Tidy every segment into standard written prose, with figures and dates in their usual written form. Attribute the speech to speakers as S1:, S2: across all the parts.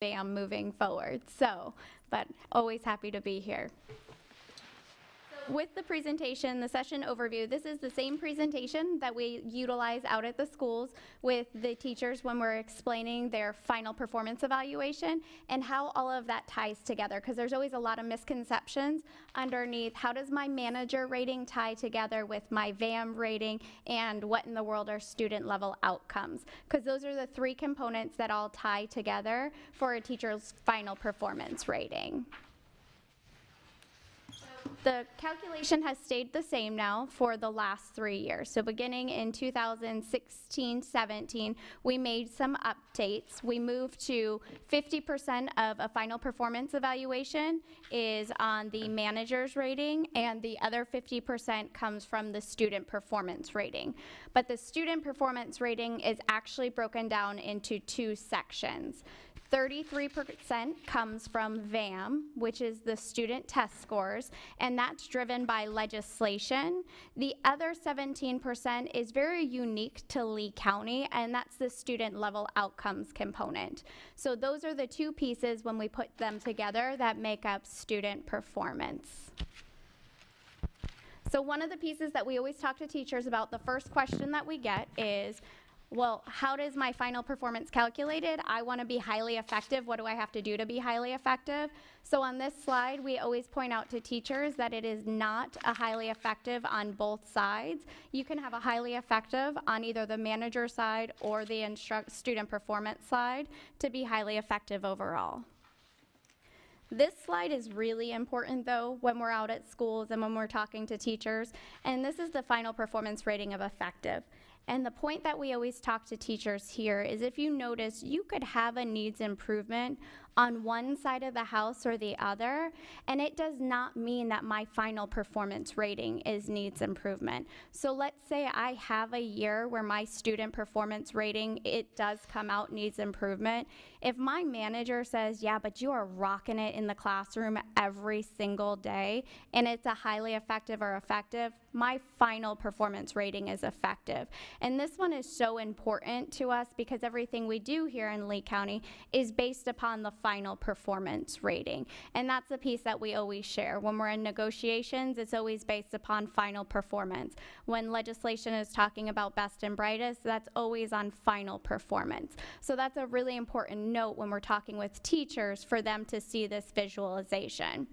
S1: BAM moving forward. So, but always happy to be here. With the presentation, the session overview, this is the same presentation that we utilize out at the schools with the teachers when we're explaining their final performance evaluation and how all of that ties together, because there's always a lot of misconceptions underneath. How does my manager rating tie together with my VAM rating, and what in the world are student level outcomes? Because those are the three components that all tie together for a teacher's final performance rating. The calculation has stayed the same now for the last 3 years. So beginning in 2016-17, we made some updates. We moved to 50% of a final performance evaluation is on the manager's rating, and the other 50% comes from the student performance rating. But the student performance rating is actually broken down into two sections. 33% comes from VAM, which is the student test scores, and that's driven by legislation. The other 17% is very unique to Lee County, and that's the student level outcomes component. So those are the two pieces when we put them together that make up student performance. So one of the pieces that we always talk to teachers about, the first question that we get is, well, how does my final performance calculated? I want to be highly effective. What do I have to do to be highly effective? So on this slide, we always point out to teachers that it is not a highly effective on both sides. You can have a highly effective on either the manager side or the student performance side to be highly effective overall. This slide is really important, though, when we're out at schools and when we're talking to teachers, and this is the final performance rating of effective. And the point that we always talk to teachers here is, if you notice, you could have a needs improvement on one side of the house or the other, and it does not mean that my final performance rating is needs improvement. So let's say I have a year where my student performance rating, it does come out needs improvement. If my manager says, yeah, but you are rocking it in the classroom every single day, and it's a highly effective or effective, my final performance rating is effective. And this one is so important to us because everything we do here in Lee County is based upon the final performance rating. And that's the piece that we always share. When we're in negotiations, it's always based upon final performance. When legislation is talking about best and brightest, that's always on final performance. So that's a really important note when we're talking with teachers for them to see this visualization.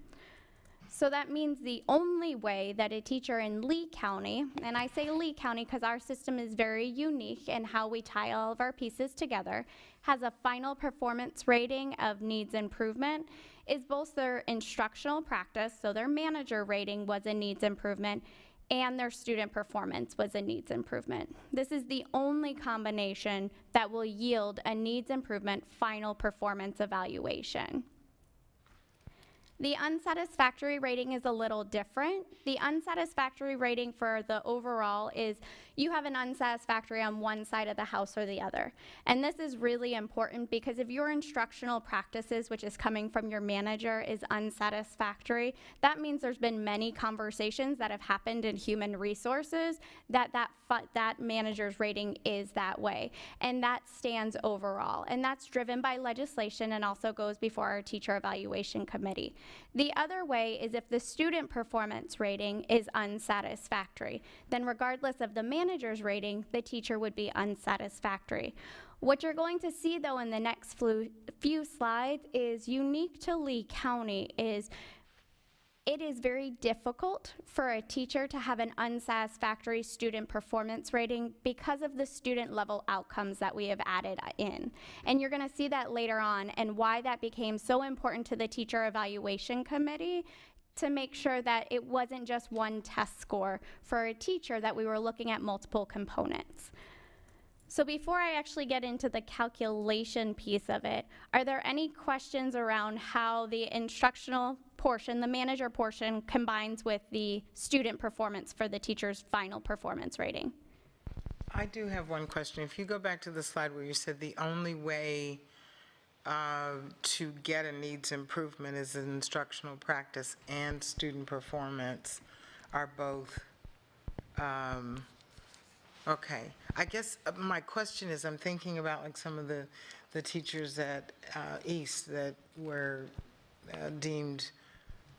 S1: So that means the only way that a teacher in Lee County, and I say Lee County because our system is very unique in how we tie all of our pieces together, has a final performance rating of needs improvement, is both their instructional practice, so their manager rating was a needs improvement, and their student performance was a needs improvement. This is the only combination that will yield a needs improvement final performance evaluation. The unsatisfactory rating is a little different. The unsatisfactory rating for the overall is you have an unsatisfactory on one side of the house or the other. And this is really important because if your instructional practices, which is coming from your manager, is unsatisfactory, that means there's been many conversations that have happened in human resources that manager's rating is that way. And that stands overall. And that's driven by legislation and also goes before our teacher evaluation committee. The other way is if the student performance rating is unsatisfactory, then regardless of the manager's rating, the teacher would be unsatisfactory. What you're going to see, though, in the next few slides is unique to Lee County is it is very difficult for a teacher to have an unsatisfactory student performance rating because of the student level outcomes that we have added in. And you're going to see that later on and why that became so important to the teacher evaluation committee to make sure that it wasn't just one test score for a teacher, that we were looking at multiple components. So before I actually get into the calculation piece of it, are there any questions around how the instructional portion, the manager portion, combines with the student performance for the teacher's final performance rating?
S2: I do have one question. If you go back to the slide where you said the only way to get a needs improvement is an instructional practice and student performance are both Okay. I guess my question is, I'm thinking about like some of the teachers at East that were deemed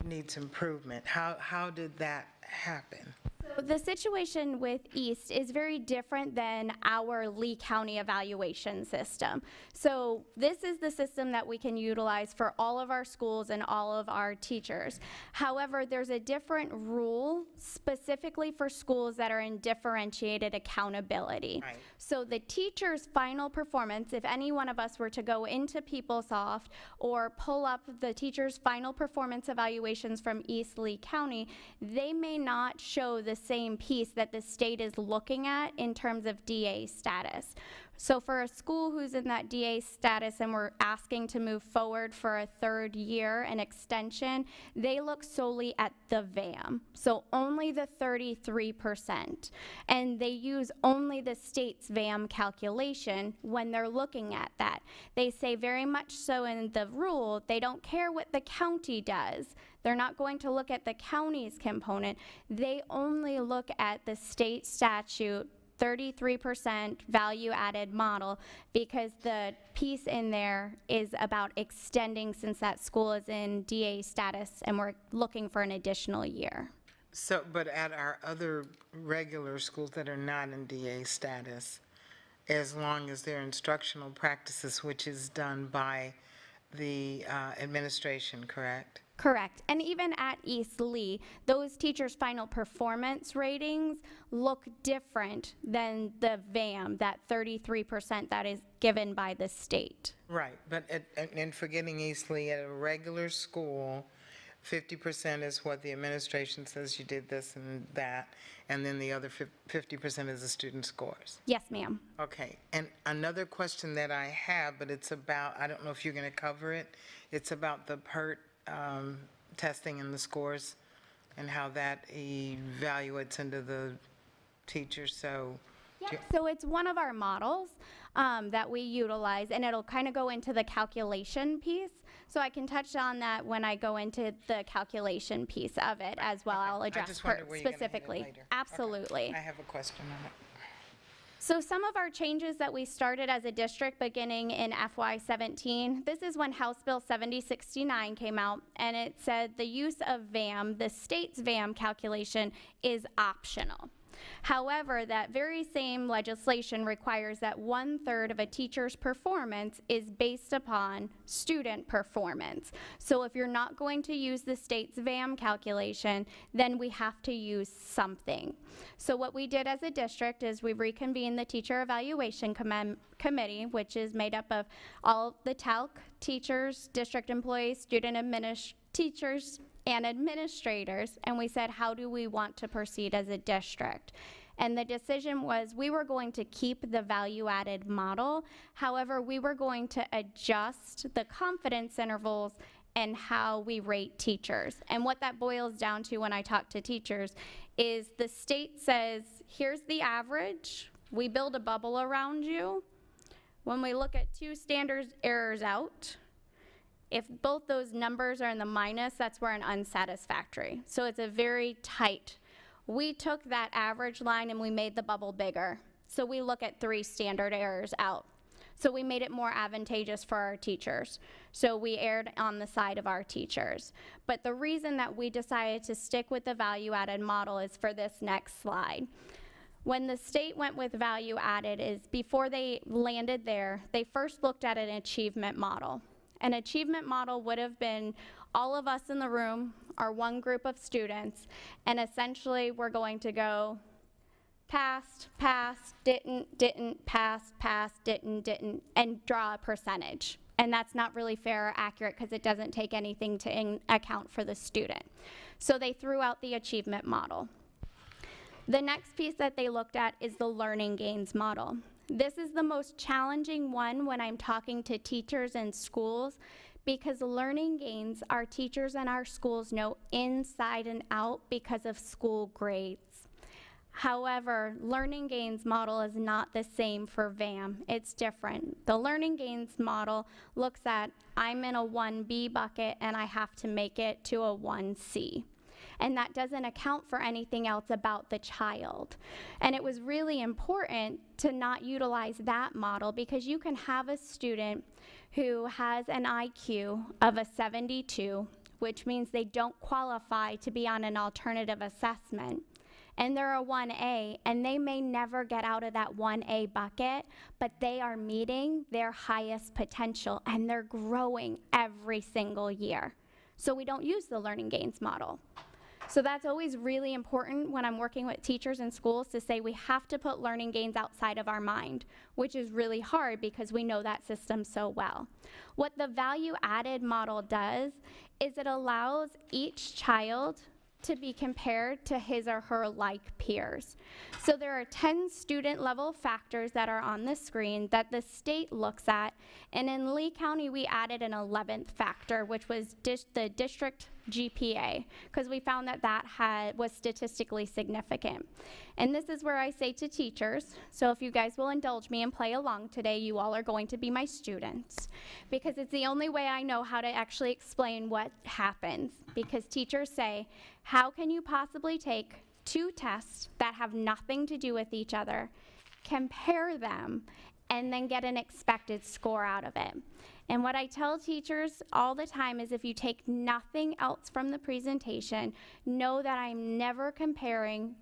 S2: needs improvement. How did that happen?
S1: The situation with East is very different than our Lee County evaluation system. So this is the system that we can utilize for all of our schools and all of our teachers. However, there's a different rule specifically for schools that are in differentiated accountability.
S2: Right.
S1: So the teacher's final performance, if any one of us were to go into PeopleSoft or pull up the teacher's final performance evaluations from East Lee County, they may not show the same piece that the state is looking at in terms of DA status. So for a school who's in that DA status and we're asking to move forward for a third year, an extension, they look solely at the VAM. So only the 33%. And they use only the state's VAM calculation when they're looking at that. They say very much so in the rule, they don't care what the county does. They're not going to look at the county's component. They only look at the state statute 33% value added model, because the piece in there is about extending since that school is in DA status and we're looking for an additional year.
S2: So, but at our other regular schools that are not in DA status, as long as they're instructional practices, which is done by the administration, correct?
S1: Correct. And even at East Lee, those teachers' final performance ratings look different than the VAM, that 33% that is given by the state.
S2: Right, but and forgetting East Lee, at a regular school, 50% is what the administration says you did this and that, and then the other 50% is the student scores.
S1: Yes, ma'am.
S2: Okay, and another question that I have, but it's about, I don't know if you're going to cover it, it's about the PERT testing and the scores and how that evaluates into the teachers. So,
S1: Yeah, so it's one of our models that we utilize, and it'll kind of go into the calculation piece. So I can touch on that when I go into the calculation piece of it as well.
S2: Okay.
S1: I'll
S2: I
S1: address
S2: just wondered where you're gonna hit it
S1: specifically.
S2: later.
S1: Absolutely.
S2: Okay. I have a question on it.
S1: So some of our changes that we started as a district beginning in FY17, this is when House Bill 7069 came out, and it said the use of VAM, the state's VAM calculation, is optional. However, that very same legislation requires that 1/3 of a teacher's performance is based upon student performance. So if you're not going to use the state's VAM calculation, then we have to use something. So what we did as a district is we reconvened the Teacher Evaluation Committee, which is made up of all the TALC teachers, district employees, teachers, and administrators, and we said, how do we want to proceed as a district? And the decision was we were going to keep the value-added model. However, we were going to adjust the confidence intervals and how we rate teachers. And what that boils down to when I talk to teachers is the state says, here's the average. We build a bubble around you. When we look at 2 standard errors out, if both those numbers are in the minus, that's where an unsatisfactory. So it's a very tight. We took that average line and we made the bubble bigger. So we look at 3 standard errors out. So we made it more advantageous for our teachers. So we erred on the side of our teachers. But the reason that we decided to stick with the value-added model is for this next slide. When the state went with value added is before they landed there, they first looked at an achievement model. An achievement model would have been all of us in the room, our one group of students, and essentially we're going to go passed, passed, didn't, passed, passed, didn't, and draw a percentage. And that's not really fair or accurate because it doesn't take anything to account for the student. So they threw out the achievement model. The next piece that they looked at is the learning gains model. This is the most challenging one when I'm talking to teachers in schools because learning gains our teachers and our schools know inside and out because of school grades. However, learning gains model is not the same for VAM. It's different. The learning gains model looks at I'm in a 1B bucket and I have to make it to a 1C. and that doesn't account for anything else about the child. And it was really important to not utilize that model, because you can have a student who has an IQ of a 72, which means they don't qualify to be on an alternative assessment, and they're a 1A, and they may never get out of that 1A bucket, but they are meeting their highest potential, and they're growing every single year. So we don't use the learning gains model. So that's always really important when I'm working with teachers in schools, to say we have to put learning gains outside of our mind, which is really hard because we know that system so well. What the value added model does is it allows each child to be compared to his or her like peers. So there are 10 student level factors that are on the screen that the state looks at, and in Lee County we added an 11th factor, which was the district GPA, because we found that that was statistically significant. And this is where I say to teachers, so if you guys will indulge me and play along today, you all are going to be my students, because it's the only way I know how to actually explain what happens. Because teachers say, how can you possibly take two tests that have nothing to do with each other, compare them, and then get an expected score out of it? And what I tell teachers all the time is, if you take nothing else from the presentation, know that I'm never comparing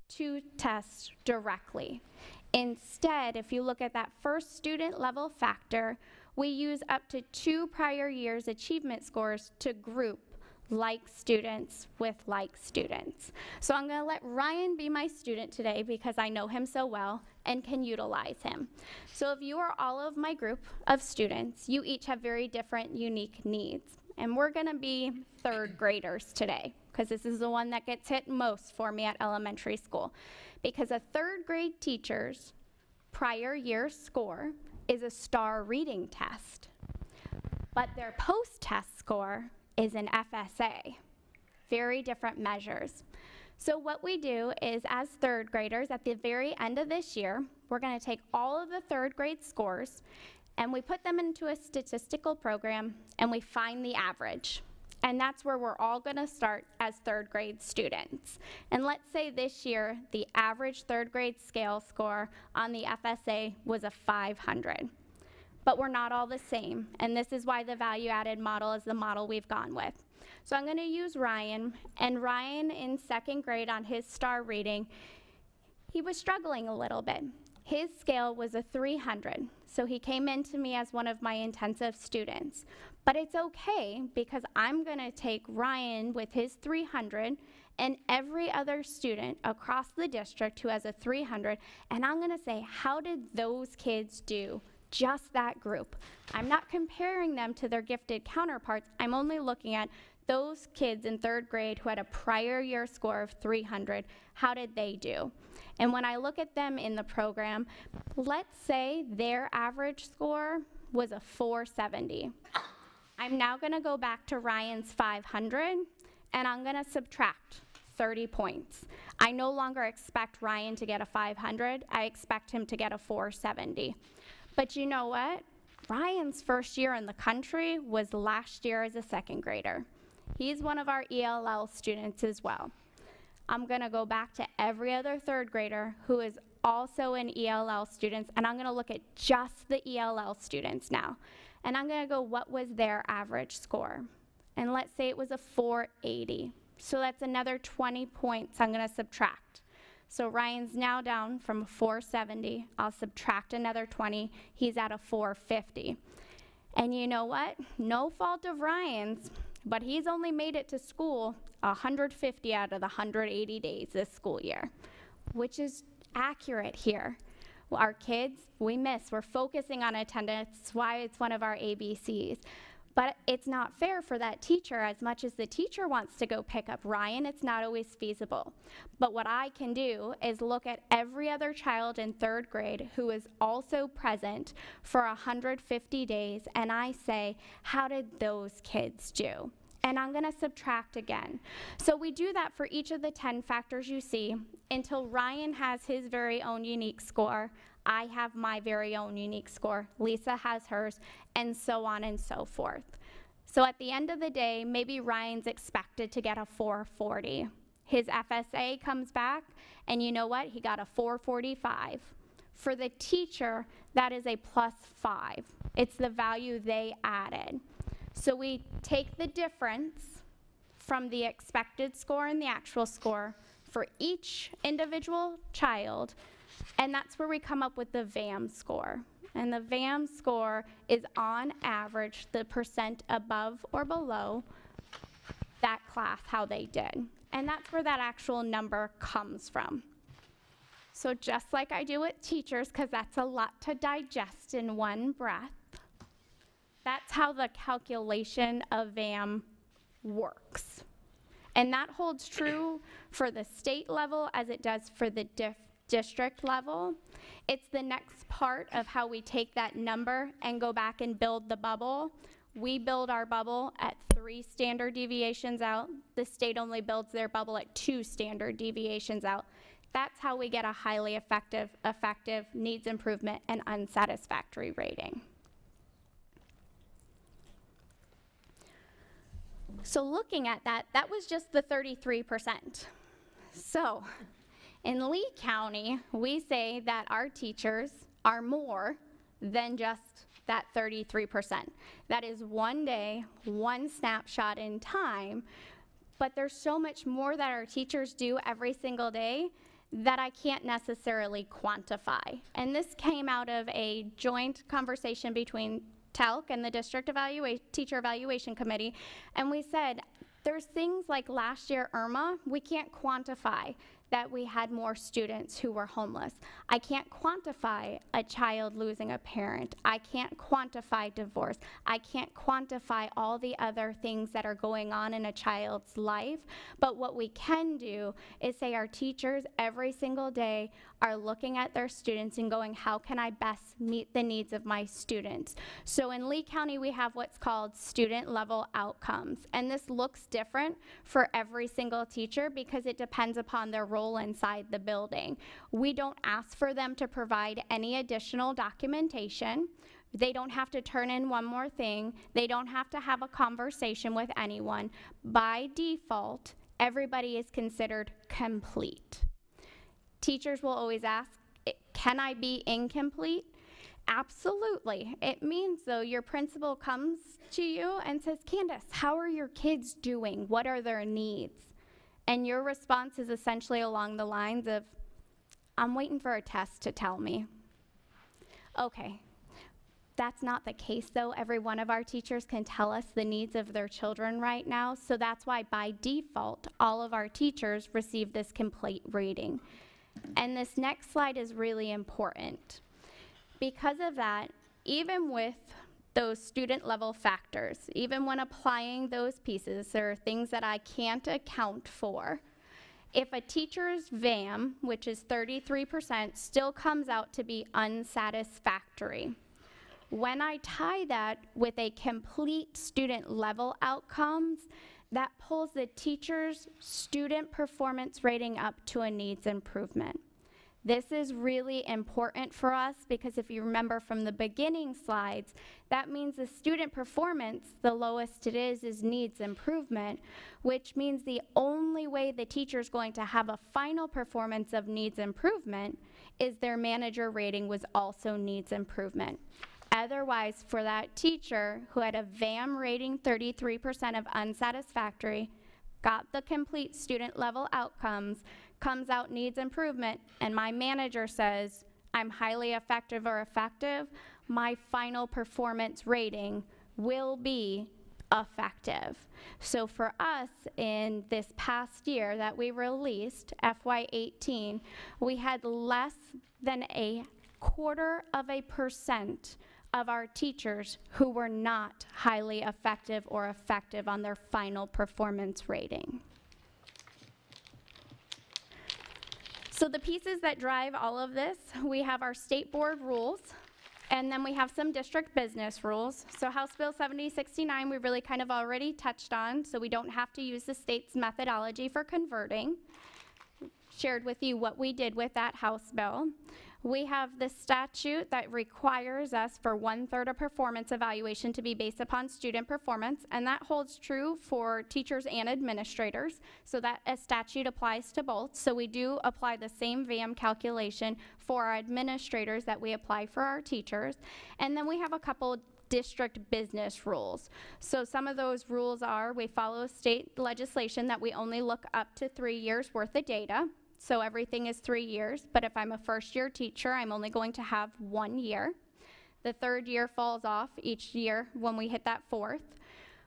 S1: two tests directly. Instead, if you look at that first student level factor, we use up to 2 prior years' achievement scores to group like students with like students. So I'm gonna let Ryan be my student today, because I know him so well and can utilize him. So if you are all of my group of students, you each have very different, unique needs. And we're gonna be 3rd graders today, because this is the one that gets hit most for me at elementary school. Because a 3rd grade teacher's prior year score is a STAR reading test, but their post-test score is an FSA. Very different measures. So what we do is, as 3rd graders, at the very end of this year, we're gonna take all of the 3rd grade scores and we put them into a statistical program and we find the average. And that's where we're all gonna start as 3rd grade students. And let's say this year, the average 3rd grade scale score on the FSA was a 500. But we're not all the same, and this is why the value-added model is the model we've gone with. So I'm gonna use Ryan, and Ryan in 2nd grade on his STAR reading, he was struggling a little bit. His scale was a 300, so he came into me as one of my intensive students. But it's okay, because I'm gonna take Ryan with his 300 and every other student across the district who has a 300, and I'm gonna say, how did those kids do? Just that group. I'm not comparing them to their gifted counterparts. I'm only looking at those kids in 3rd grade who had a prior year score of 300. How did they do? And when I look at them in the program, let's say their average score was a 470. I'm now gonna go back to Ryan's 500, and I'm gonna subtract 30 points. I no longer expect Ryan to get a 500. I expect him to get a 470. But you know what? Ryan's first year in the country was last year as a 2nd grader. He's one of our ELL students as well. I'm gonna go back to every other 3rd grader who is also an ELL students, and I'm gonna look at just the ELL students now. And I'm gonna go, what was their average score? And let's say it was a 480. So that's another 20 points I'm gonna subtract. So Ryan's now down from a 470. I'll subtract another 20. He's at a 450. And you know what? No fault of Ryan's, but he's only made it to school 150 out of the 180 days this school year, which is accurate here. Our kids, we miss. We're focusing on attendance. That's why it's one of our ABCs. But it's not fair for that teacher. As much as the teacher wants to go pick up Ryan, it's not always feasible. But what I can do is look at every other child in 3rd grade who is also present for 150 days, and I say, how did those kids do? And I'm gonna subtract again. So we do that for each of the 10 factors you see until Ryan has his very own unique score. I have my very own unique score, Lisa has hers, and so on and so forth. So at the end of the day, maybe Ryan's expected to get a 440. His FSA comes back, and you know what? He got a 445. For the teacher, that is a +5. It's the value they added. So we take the difference from the expected score and the actual score for each individual child, and that's where we come up with the VAM score. And the VAM score is on average the percent above or below that class, how they did. And that's where that actual number comes from. So just like I do with teachers, because that's a lot to digest in one breath, that's how the calculation of VAM works. And that holds true for the state level as it does for the district level. It's the next part of how we take that number and go back and build the bubble. We build our bubble at 3 standard deviations out. The state only builds their bubble at 2 standard deviations out. That's how we get a highly effective, needs improvement, and unsatisfactory rating. So looking at that, that was just the 33%. So in Lee County, we say that our teachers are more than just that 33%. That is one day, one snapshot in time, but there's so much more that our teachers do every single day that I can't necessarily quantify. And this came out of a joint conversation between TELC and the District Teacher Evaluation Committee, and we said, there's things like last year, Irma, we can't quantify that we had more students who were homeless. I can't quantify a child losing a parent. I can't quantify divorce. I can't quantify all the other things that are going on in a child's life. But what we can do is say our teachers every single day are looking at their students and going, how can I best meet the needs of my students? So in Lee County, we have what's called student-level outcomes. And this looks different for every single teacher because it depends upon their role inside the building. We don't ask for them to provide any additional documentation. They don't have to turn in one more thing. They don't have to have a conversation with anyone. By default, everybody is considered complete. Teachers will always ask, can I be incomplete? Absolutely. It means, though, your principal comes to you and says, Candace, how are your kids doing? What are their needs? And your response is essentially along the lines of, I'm waiting for a test to tell me. Okay. That's not the case, though. Every one of our teachers can tell us the needs of their children right now, so that's why, by default, all of our teachers receive this complete rating. And this next slide is really important. Because of that, even with those student level factors, even when applying those pieces, there are things that I can't account for. If a teacher's VAM, which is 33%, still comes out to be unsatisfactory, when I tie that with a complete student level outcomes, that pulls the teacher's student performance rating up to a needs improvement. This is really important for us because if you remember from the beginning slides, that means the student performance, the lowest it is needs improvement, which means the only way the teacher is going to have a final performance of needs improvement is their manager rating was also needs improvement. Otherwise, for that teacher who had a VAM rating 33% of unsatisfactory, got the complete student level outcomes, comes out needs improvement, and my manager says, I'm highly effective or effective, my final performance rating will be effective. So for us in this past year that we released, FY18, we had less than 0.25% of our teachers who were not highly effective or effective on their final performance rating. So the pieces that drive all of this, we have our state board rules, and then we have some district business rules. So House Bill 7069 we really kind of already touched on, so we don't have to use the state's methodology for converting. Shared with you what we did with that House bill. We have the statute that requires us for 1/3 of performance evaluation to be based upon student performance, and that holds true for teachers and administrators, so that a statute applies to both. So we do apply the same VAM calculation for our administrators that we apply for our teachers. And then we have a couple district business rules. So some of those rules are we follow state legislation that we only look up to 3 years worth of data. So everything is 3 years, but if I'm a first-year teacher, I'm only going to have 1 year. The 3rd year falls off each year when we hit that 4th.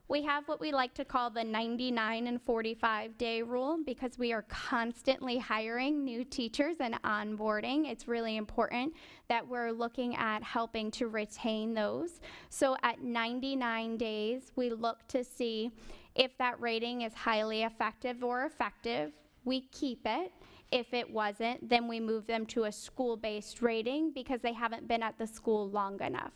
S1: We have what we like to call the 99 and 45 day rule because we are constantly hiring new teachers and onboarding. It's really important that we're looking at helping to retain those. So at 99 days, we look to see if that rating is highly effective or effective, we keep it. If it wasn't, then we move them to a school-based rating because they haven't been at the school long enough.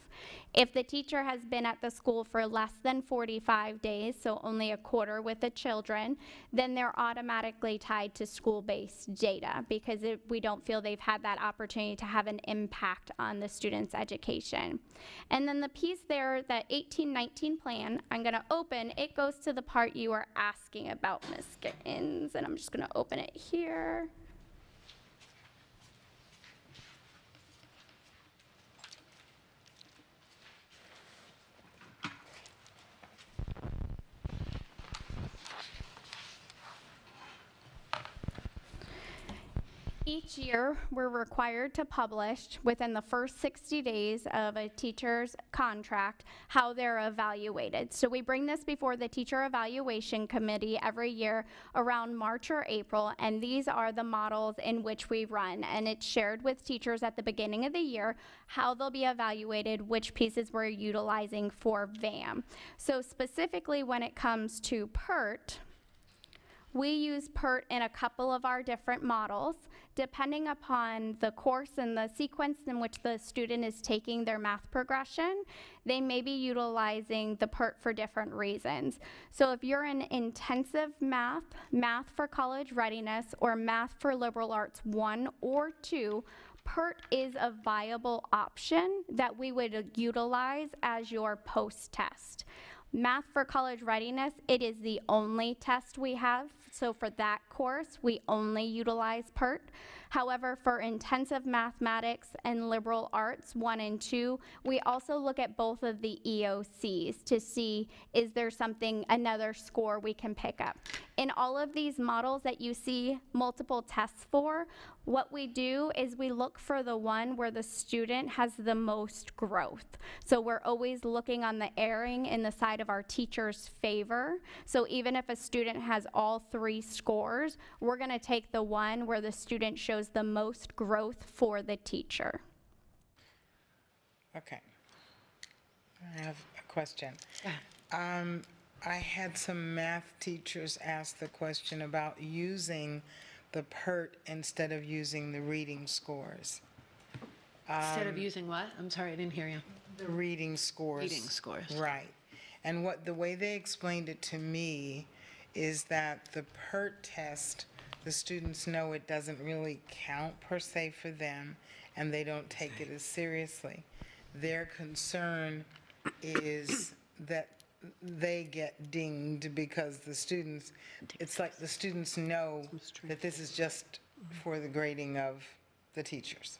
S1: If the teacher has been at the school for less than 45 days, so only a quarter with the children, then they're automatically tied to school-based data because we don't feel they've had that opportunity to have an impact on the student's education. And then the piece there, that 18-19 plan, I'm gonna open, it goes to the part you were asking about, Ms. Gittins, and I'm just gonna open it here. Each year, we're required to publish within the first 60 days of a teacher's contract how they're evaluated. So we bring this before the Teacher Evaluation Committee every year around March or April, and these are the models in which we run. And it's shared with teachers at the beginning of the year how they'll be evaluated, which pieces we're utilizing for VAM. So specifically when it comes to PERT, we use PERT in a couple of our different models, depending upon the course and the sequence in which the student is taking their math progression. They may be utilizing the PERT for different reasons. So if you're in intensive math, math for college readiness, or math for liberal arts 1 or 2, PERT is a viable option that we would utilize as your post-test. Math for college readiness, it is the only test we have. So for that course, we only utilize PERT. However, for intensive mathematics and liberal arts 1 and 2, we also look at both of the EOCs to see is there something, another score we can pick up. In all of these models that you see multiple tests for, what we do is we look for the one where the student has the most growth. So we're always looking on the erring in the side of our teacher's favor. So even if a student has all 3 scores, we're going to take the one where the student shows the most growth for the teacher.
S2: Okay. I have a question.
S3: Yeah.
S2: I had some math teachers ask the question about using the PERT instead of using the reading scores.
S3: Instead of using what? I'm sorry, I didn't hear you.
S2: The reading scores.
S3: Reading scores.
S2: Right. And the way they explained it to me is that the PERT test, the students know it doesn't really count per se for them, and they don't take it as seriously. Their concern is that they get dinged because the students, it's like the students know that this is just for the grading of the teachers.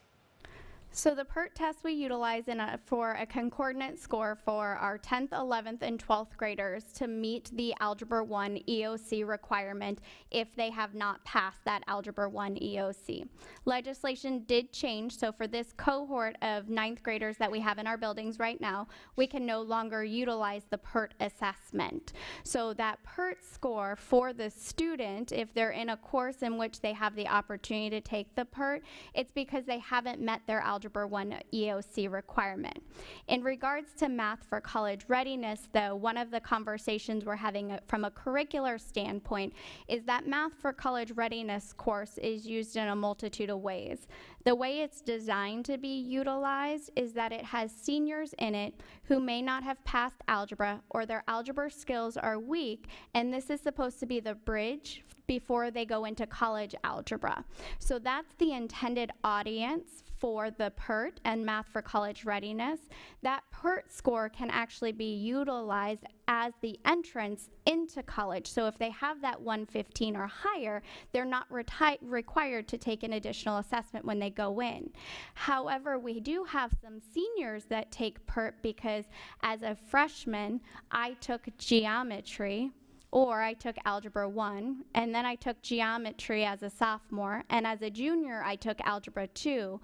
S1: So the PERT test we utilize for a concordant score for our 10th, 11th, and 12th graders to meet the Algebra 1 EOC requirement if they have not passed that Algebra 1 EOC. Legislation did change, so for this cohort of 9th graders that we have in our buildings right now, we can no longer utilize the PERT assessment. So that PERT score for the student, if they're in a course in which they have the opportunity to take the PERT, it's because they haven't met their Algebra 1 EOC requirement. In regards to math for college readiness, though, one of the conversations we're having from a curricular standpoint is that math for college readiness course is used in a multitude of ways. The way it's designed to be utilized is that it has seniors in it who may not have passed algebra or their algebra skills are weak, and this is supposed to be the bridge before they go into college algebra. So that's the intended audience for the PERT and Math for College Readiness, that PERT score can actually be utilized as the entrance into college. So if they have that 115 or higher, they're not required to take an additional assessment when they go in. However, we do have some seniors that take PERT because as a freshman, I took geometry, or I took Algebra 1, and then I took geometry as a sophomore, and as a junior, I took Algebra 2.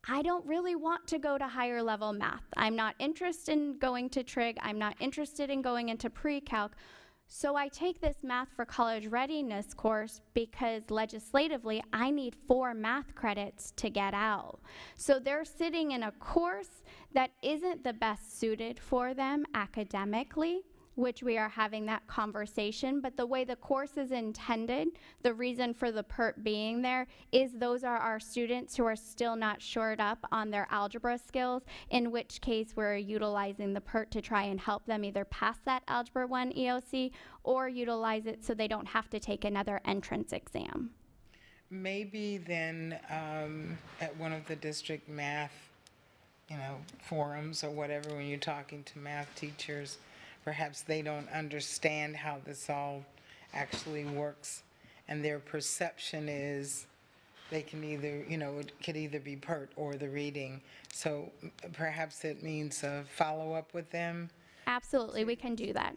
S1: I don't really want to go to higher level math. I'm not interested in going to trig. I'm not interested in going into pre-calc. So I take this Math for College Readiness course because legislatively, I need 4 math credits to get out. So they're sitting in a course that isn't the best suited for them academically, which we are having that conversation, but the way the course is intended, the reason for the PERT being there is those are our students who are still not shored up on their algebra skills, in which case we're utilizing the PERT to try and help them either pass that Algebra 1 EOC or utilize it so they don't have to take another entrance exam.
S2: Maybe then at one of the district math, forums or whatever, when you're talking to math teachers, perhaps they don't understand how this all actually works, and their perception is they can either, it could either be PERT or the reading. So perhaps it means a follow-up with them.
S1: Absolutely, we can do that.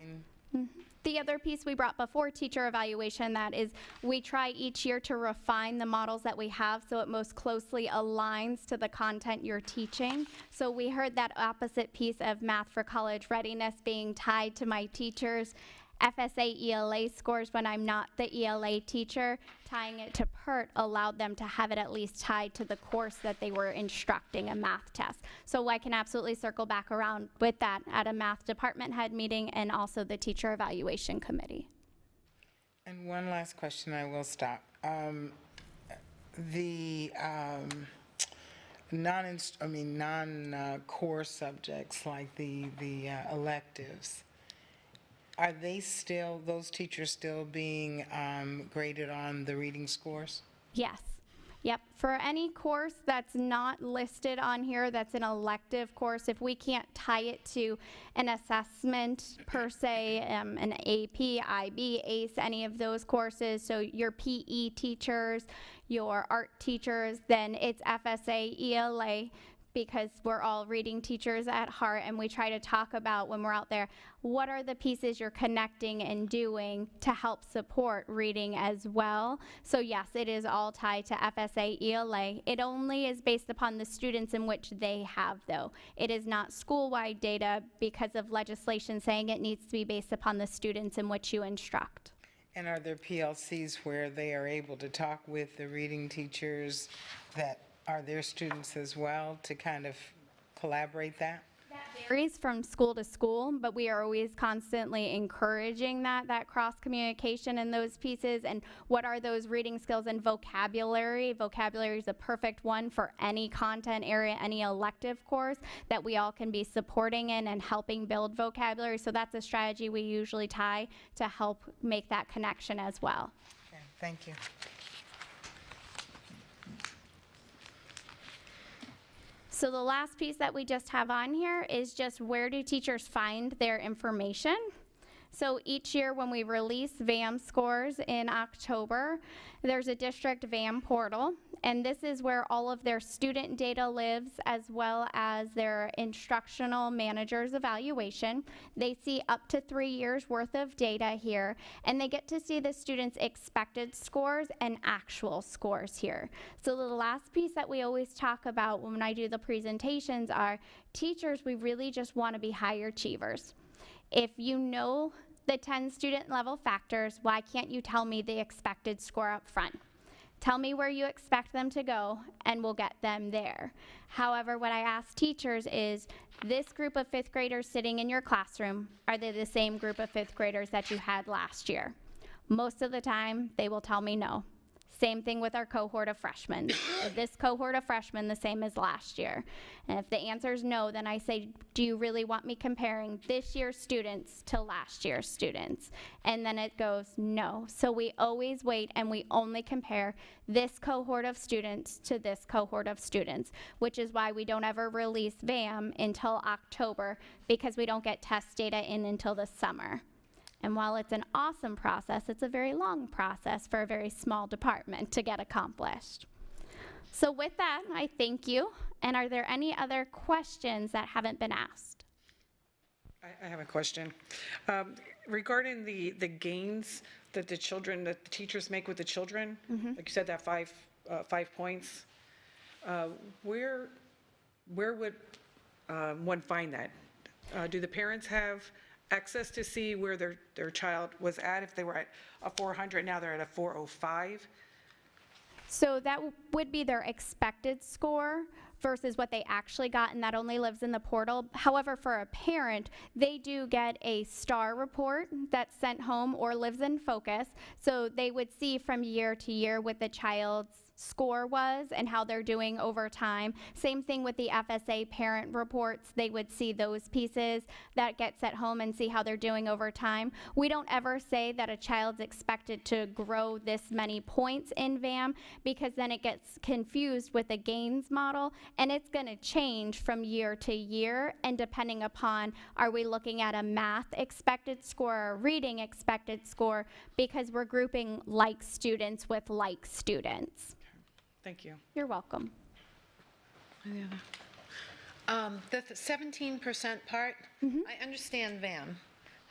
S1: The other piece we brought before teacher evaluation, that is we try each year to refine the models that we have so it most closely aligns to the content you're teaching. So we heard that opposite piece of Math for College Readiness being tied to my teachers' FSA ELA scores when I'm not the ELA teacher. Tying it to PERT allowed them to have it at least tied to the course that they were instructing a math test. So I can absolutely circle back around with that at a math department head meeting and also the teacher evaluation committee.
S2: And one last question, I will stop. The non-core subjects like the electives, are they still, those teachers still being graded on the reading scores?
S1: Yes. Yep. For any course that's not listed on here, that's an elective course, if we can't tie it to an assessment per se, an AP, IB, ACE, any of those courses, so your PE teachers, your art teachers, then it's FSA, ELA, because we're all reading teachers at heart, and we try to talk about when we're out there, what are the pieces you're connecting and doing to help support reading as well. So yes, it is all tied to FSA, ELA. It only is based upon the students in which they have though. It is not school-wide data because of legislation saying it needs to be based upon the students in which you instruct.
S2: And are there PLCs where they are able to talk with the reading teachers that are their students as well to kind of collaborate that?
S1: That varies from school to school, but we are always constantly encouraging that cross communication and those pieces. And what are those reading skills and vocabulary? Vocabulary is a perfect one for any content area, any elective course that we all can be supporting in and helping build vocabulary. So that's a strategy we usually tie to help make that connection as well.
S2: Okay, thank you.
S1: So the last piece that we just have on here is just where do teachers find their information. So each year when we release VAM scores in October, there's a district VAM portal, and this is where all of their student data lives as well as their instructional manager's evaluation. They see up to 3 years worth of data here, and they get to see the students' expected scores and actual scores here. So the last piece that we always talk about when I do the presentations are teachers, we really just want to be higher achievers. If you know the 10 student level factors, why can't you tell me the expected score up front? Tell me where you expect them to go, and we'll get them there. However, what I ask teachers is, this group of 5th graders sitting in your classroom, are they the same group of 5th graders that you had last year? Most of the time, they will tell me no. Same thing with our cohort of freshmen. This cohort of freshmen, the same as last year. And if the answer is no, then I say, do you really want me comparing this year's students to last year's students? And then it goes no. So we always wait and we only compare this cohort of students to this cohort of students, which is why we don't ever release VAM until October, because we don't get test data in until the summer. And while it's an awesome process, it's a very long process for a very small department to get accomplished. So with that, I thank you. And are there any other questions that haven't been asked?
S4: I have a question. Regarding the gains that the teachers make with the children, like you said, that 5 points, where would one find that? Do the parents have access to see where their child was at? If they were at a 400, now they're at a 405?
S1: So that would be their expected score versus what they actually got, and that only lives in the portal. However, for a parent, they do get a STAR report that's sent home or lives in Focus. So they would see from year to year what the child's score was and how they're doing over time. Same thing with the FSA parent reports. They would see those pieces that get sent home and see how they're doing over time. We don't ever say that a child's expected to grow this many points in VAM, because then it gets confused with the gains model, and it's going to change from year to year, and depending upon, are we looking at a math expected score or a reading expected score, because we're grouping like students with like students.
S4: Thank you.
S1: You're welcome.
S3: The 17% part, I understand VAM.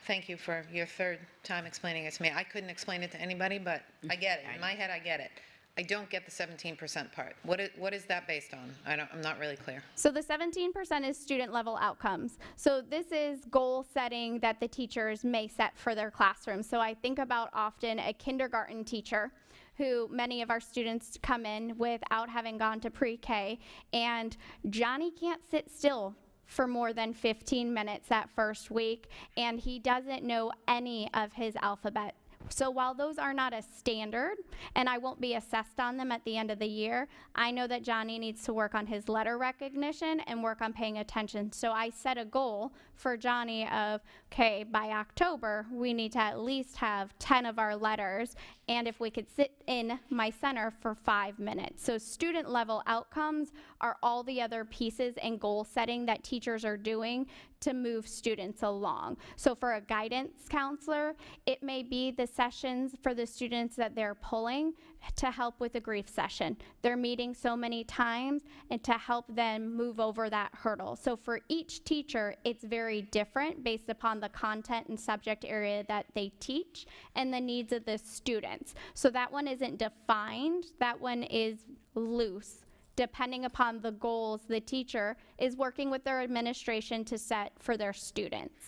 S3: Thank you for your third time explaining it to me. I couldn't explain it to anybody, but I get it. In my head, I get it. I don't get the 17% part. What is that based on? I'm not really clear.
S1: So the 17% is student level outcomes. So this is goal setting that the teachers may set for their classroom. So I think about often a kindergarten teacher who many of our students come in without having gone to pre-K, and Johnny can't sit still for more than 15 minutes that first week, and he doesn't know any of his alphabet. So while those are not a standard, and I won't be assessed on them at the end of the year, I know that Johnny needs to work on his letter recognition and work on paying attention. So I set a goal for Johnny of, okay, by October, we need to at least have 10 of our letters, and if we could sit in my center for 5 minutes. So student level outcomes are all the other pieces and goal setting that teachers are doing to move students along. So for a guidance counselor, it may be the sessions for the students that they're pulling to help with a grief session. They're meeting so many times, and to help them move over that hurdle. So for each teacher, it's very different based upon the content and subject area that they teach and the needs of the students. So that one isn't defined, that one is loose, depending upon the goals the teacher is working with their administration to set for their students.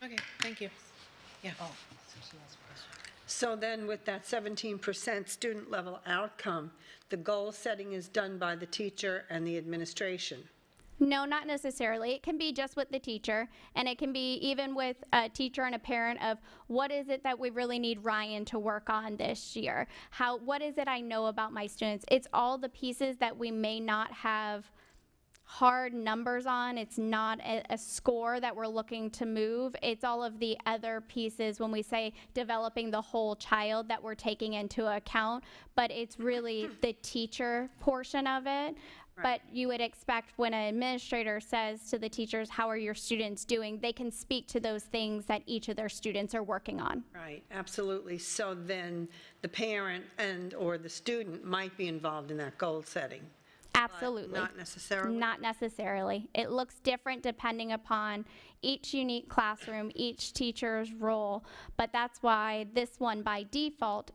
S3: Okay, thank you. Yeah.
S5: So then with that 17% student level outcome, the goal setting is done by the teacher and the administration?
S1: No, not necessarily. It can be just with the teacher, and it can be even with a teacher and a parent of what is it that we really need Ryan to work on this year? What is it I know about my students? It's all the pieces that we may not have hard numbers on. It's not a score that we're looking to move. It's all of the other pieces when we say developing the whole child that we're taking into account, but it's really the teacher portion of it. But you would expect when an administrator says to the teachers, how are your students doing, they can speak to those things that each of their students are working on.
S5: Right, absolutely. So then the parent and or the student might be involved in that goal setting.
S1: Absolutely.
S5: Not necessarily?
S1: Not necessarily. It looks different depending upon each unique classroom, each teacher's role, but that's why this one by default,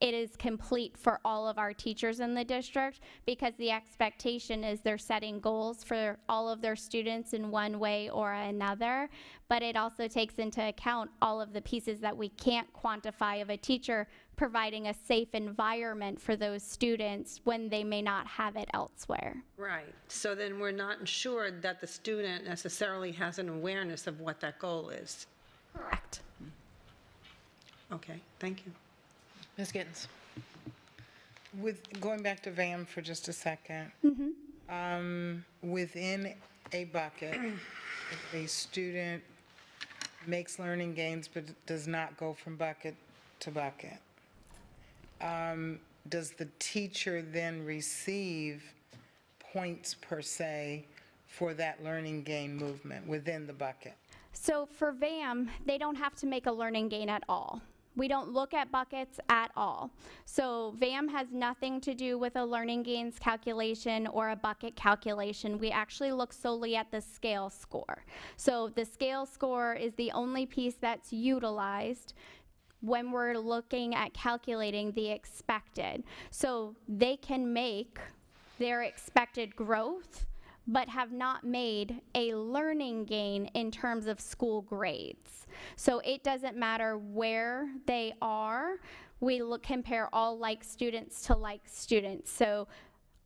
S1: it is complete for all of our teachers in the district, because the expectation is they're setting goals for all of their students in one way or another, but it also takes into account all of the pieces that we can't quantify of a teacher providing a safe environment for those students when they may not have it elsewhere.
S5: Right. So then we're not ensured that the student necessarily has an awareness of what that goal is.
S1: Correct.
S5: Okay, thank you.
S3: Ms. Gittens.
S2: With, going back to VAM for just a second. Within a bucket, if a student makes learning gains but does not go from bucket to bucket, does the teacher then receive points per se for that learning gain movement within the bucket?
S1: So for VAM, they don't have to make a learning gain at all. We don't look at buckets at all. So VAM has nothing to do with a learning gains calculation or a bucket calculation. We actually look solely at the scale score. So the scale score is the only piece that's utilized when we're looking at calculating the expected. So they can make their expected growth but have not made a learning gain in terms of school grades. So it doesn't matter where they are. We compare all like students to like students. So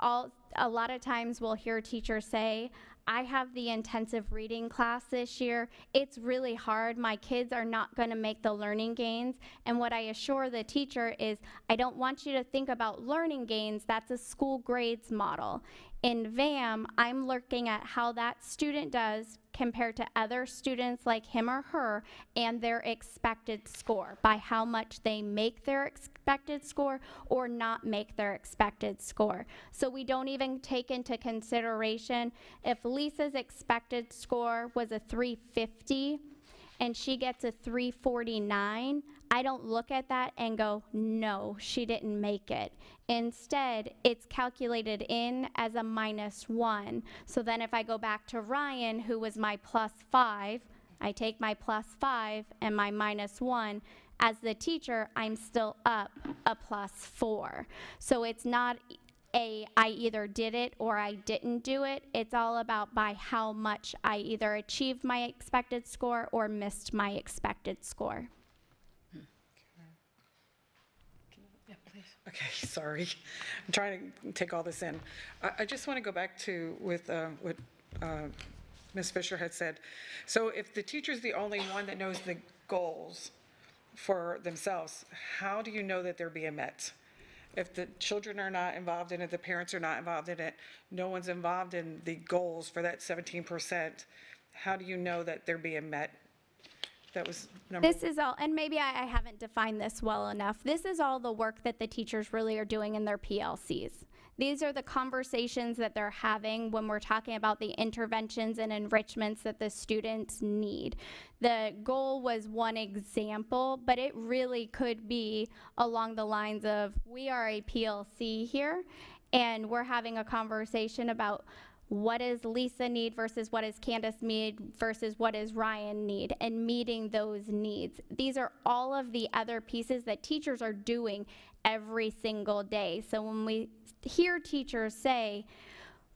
S1: a lot of times we'll hear teachers say, I have the intensive reading class this year. It's really hard. My kids are not going to make the learning gains. And what I assure the teacher is, I don't want you to think about learning gains. That's a school grades model. In VAM, I'm looking at how that student does compared to other students like him or her and their expected score, by how much they make their expected score or not make their expected score. So we don't even take into consideration if Lisa's expected score was a 350 and she gets a 349, I don't look at that and go, no, she didn't make it. Instead, it's calculated in as a -1. So then if I go back to Ryan, who was my +5, I take my +5 and my -1. As the teacher, I'm still up a +4. So it's not I either did it or I didn't do it. It's all about by how much I either achieved my expected score or missed my expected score.
S3: Yeah, please.
S4: Okay, sorry. I'm trying to take all this in. I just want to go back to with what Ms. Fisher had said. So if the teacher's the only one that knows the goals for themselves, how do you know that they're being met? If the children are not involved in it, the parents are not involved in it, no one's involved in the goals for that 17%, how do you know that they're being met? That was number
S1: This is all, and maybe I haven't defined this well enough. This is all the work that the teachers really are doing in their PLCs. These are the conversations that they're having when we're talking about the interventions and enrichments that the students need. The goal was one example, but it really could be along the lines of, we are a PLC here, and we're having a conversation about what does Lisa need versus what does Candace need versus what does Ryan need, and meeting those needs. These are all of the other pieces that teachers are doing every single day. So when we hear teachers say,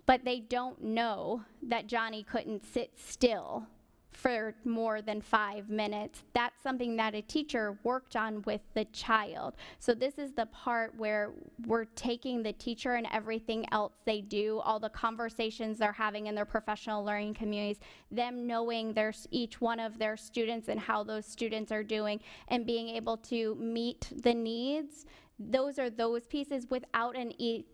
S1: but they don't know that Johnny couldn't sit still for more than 5 minutes, that's something that a teacher worked on with the child. So this is the part where we're taking the teacher and everything else they do, all the conversations they're having in their professional learning communities, them knowing each one of their students and how those students are doing, and being able to meet the needs. Those are those pieces without an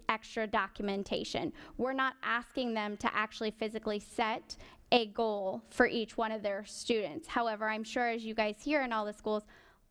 S1: extra documentation. We're not asking them to actually physically set a goal for each one of their students. However, I'm sure as you guys hear in all the schools,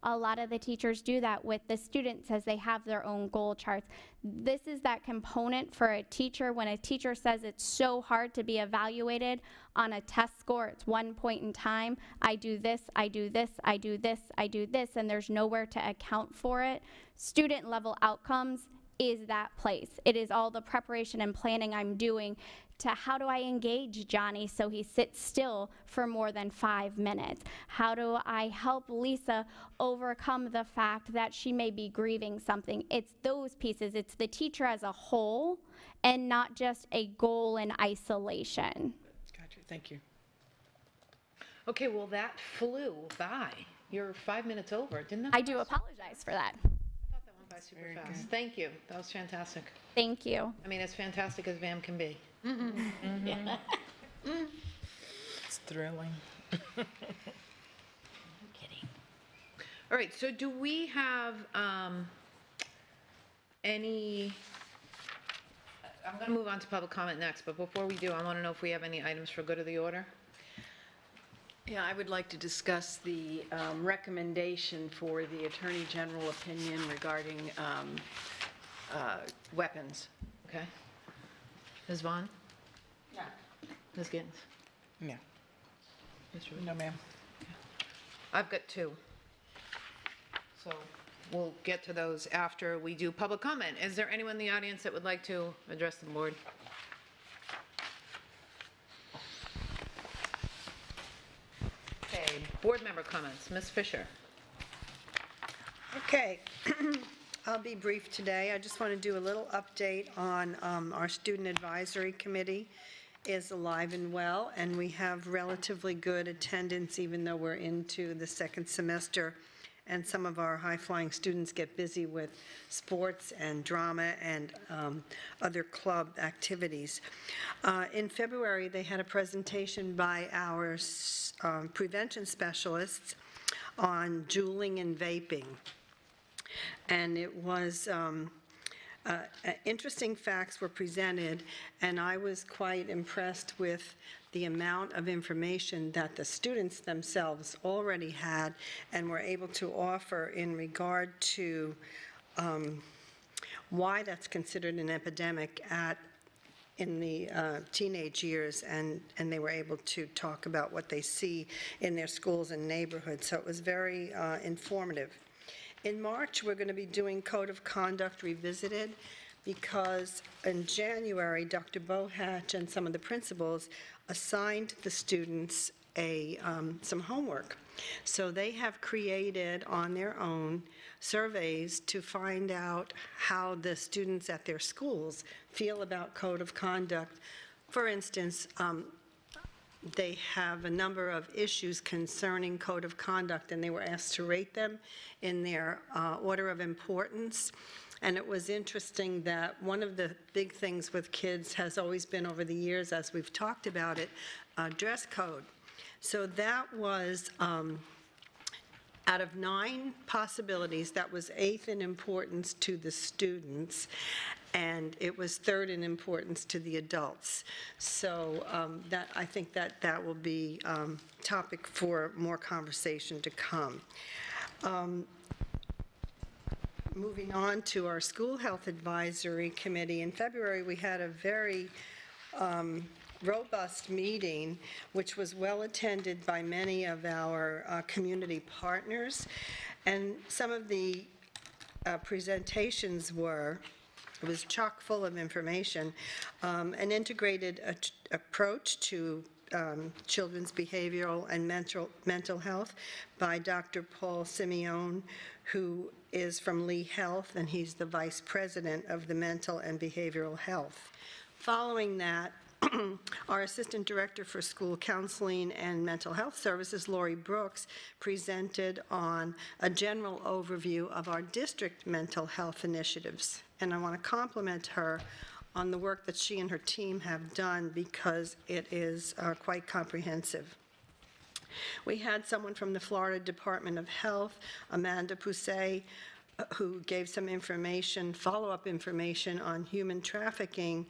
S1: a lot of the teachers do that with the students as they have their own goal charts. This is that component for a teacher. When a teacher says it's so hard to be evaluated on a test score, it's one point in time, I do this, I do this, I do this, I do this, and there's nowhere to account for it. Student level outcomes is that place. It is all the preparation and planning I'm doing to how do I engage Johnny so he sits still for more than 5 minutes? How do I help Lisa overcome the fact that she may be grieving something? It's those pieces. It's the teacher as a whole and not just a goal in isolation.
S4: Gotcha, thank you.
S3: Okay, well, that flew by. You're 5 minutes over, didn't that?
S1: I do apologize for that.
S3: I thought that went by super fast. Thank you. That was fantastic.
S1: Thank you.
S3: I mean, as fantastic as VAM can be.
S2: It's thrilling.
S3: All right, so do we have I'm going to move on to public comment next, but before we do, I want to know if we have any items for good of the order.
S6: Yeah, I would like to discuss the recommendation for the Attorney General opinion regarding weapons.
S3: Okay. Ms. Vaughn?
S5: Yeah.
S3: Ms. Gittens?
S2: No.
S3: Mr. Wood?
S2: No, ma'am.
S3: I've got two. So we'll get to those after we do public comment. Is there anyone in the audience that would like to address the board? Okay, board member comments. Ms. Fisher?
S5: Okay, I'll be brief today. I just want to do a little update on our Student Advisory Committee is alive and well, and we have relatively good attendance even though we're into the second semester, and some of our high-flying students get busy with sports and drama and other club activities. In February, they had a presentation by our prevention specialists on juuling and vaping. And it was, interesting facts were presented, and I was quite impressed with the amount of information that the students themselves already had and were able to offer in regard to why that's considered an epidemic in the teenage years, and they were able to talk about what they see in their schools and neighborhoods. So it was very informative. In March, we're going to be doing Code of Conduct Revisited because in January, Dr. Bohatch and some of the principals assigned the students some homework. So they have created on their own surveys to find out how the students at their schools feel about Code of Conduct. For instance, they have a number of issues concerning Code of Conduct, and they were asked to rate them in their order of importance. And it was interesting that one of the big things with kids has always been over the years, as we've talked about it, dress code. So that was, out of 9 possibilities, that was 8th in importance to the students, and it was 3rd in importance to the adults. So I think that will be topic for more conversation to come. Moving on to our School Health Advisory Committee, in February we had a very robust meeting, which was well attended by many of our community partners. And some of the presentations it was chock full of information, an integrated approach to children's behavioral and mental health by Dr. Paul Simeone, who is from Lee Health, and he's the vice president of the mental and behavioral health. Following that, our Assistant Director for School Counseling and Mental Health Services, Lori Brooks, presented on a general overview of our district mental health initiatives. And I want to compliment her on the work that she and her team have done because it is quite comprehensive. We had someone from the Florida Department of Health, Amanda Poussey, who gave some information, follow-up information on human trafficking,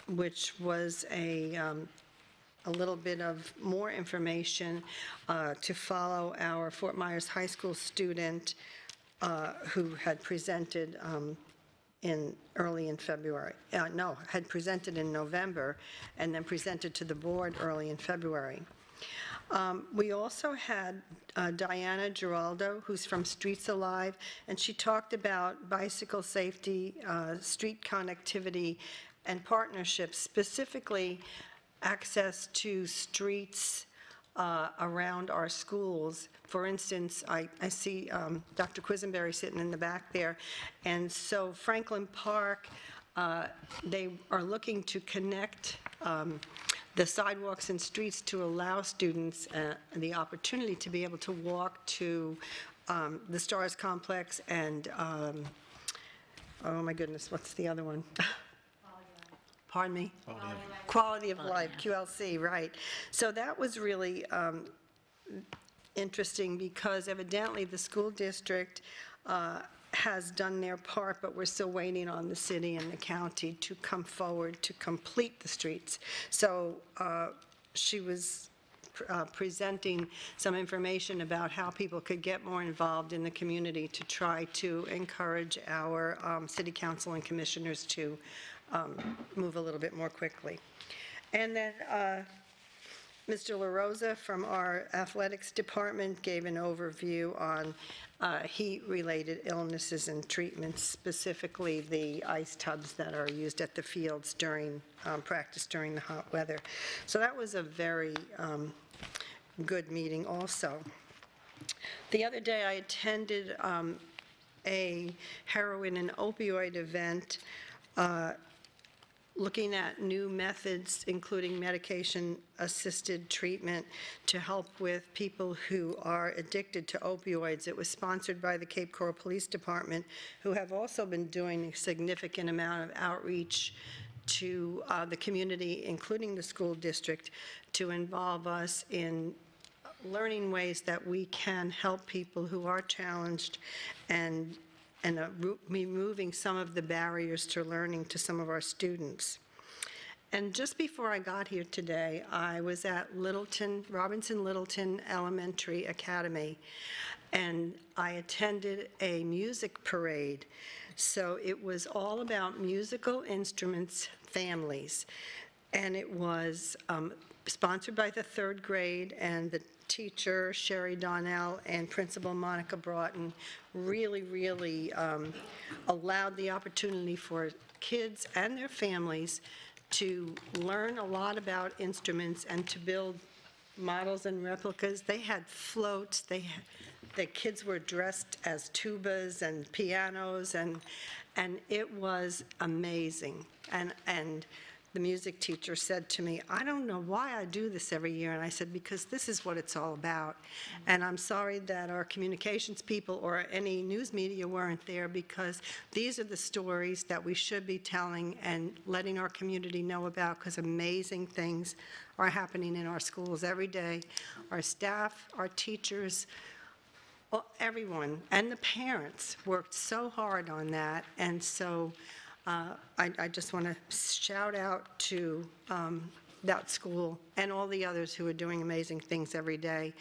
S5: which was a little bit of more information to follow our Fort Myers High School student who had presented early in February. Had presented in November and then presented to the board early in February. We also had Diana Giraldo, who's from Streets Alive, and she talked about bicycle safety, street connectivity, and partnerships, specifically access to streets around our schools. For instance, I see Dr. Quisenberry sitting in the back there, and so Franklin Park, they are looking to connect the sidewalks and streets to allow students the opportunity to be able to walk to the Stars Complex and, oh my goodness, what's the other one? Pardon me? Quality of Life, QLC, right. So that was really interesting because evidently the school district has done their part, but we're still waiting on the city and the county to come forward to complete the streets. So she was presenting some information about how people could get more involved in the community to try to encourage our city council and commissioners to move a little bit more quickly. And then Mr. LaRosa from our athletics department gave an overview on heat-related illnesses and treatments, specifically the ice tubs that are used at the fields during practice during the hot weather. So that was a very good meeting also. The other day I attended a heroin and opioid event looking at new methods, including medication-assisted treatment to help with people who are addicted to opioids. It was sponsored by the Cape Coral Police Department, who have also been doing a significant amount of outreach to the community, including the school district, to involve us in learning ways that we can help people who are challenged and removing some of the barriers to learning to some of our students. And just before I got here today, I was at Robinson Littleton Elementary Academy, and I attended a music parade. So it was all about musical instruments families, and it was sponsored by the 3rd grade, and the teacher, Sherry Donnell, and Principal Monica Broughton really allowed the opportunity for kids and their families to learn a lot about instruments and to build models and replicas. They had floats, the kids were dressed as tubas and pianos, and it was amazing. And the music teacher said to me, "I don't know why I do this every year." And I said, "Because this is what it's all about." And I'm sorry that our communications people or any news media weren't there, because these are the stories that we should be telling and letting our community know about, because amazing things are happening in our schools every day. Our staff, our teachers, well, everyone, and the parents worked so hard on that. And so I just want to shout out to that school and all the others who are doing amazing things every day.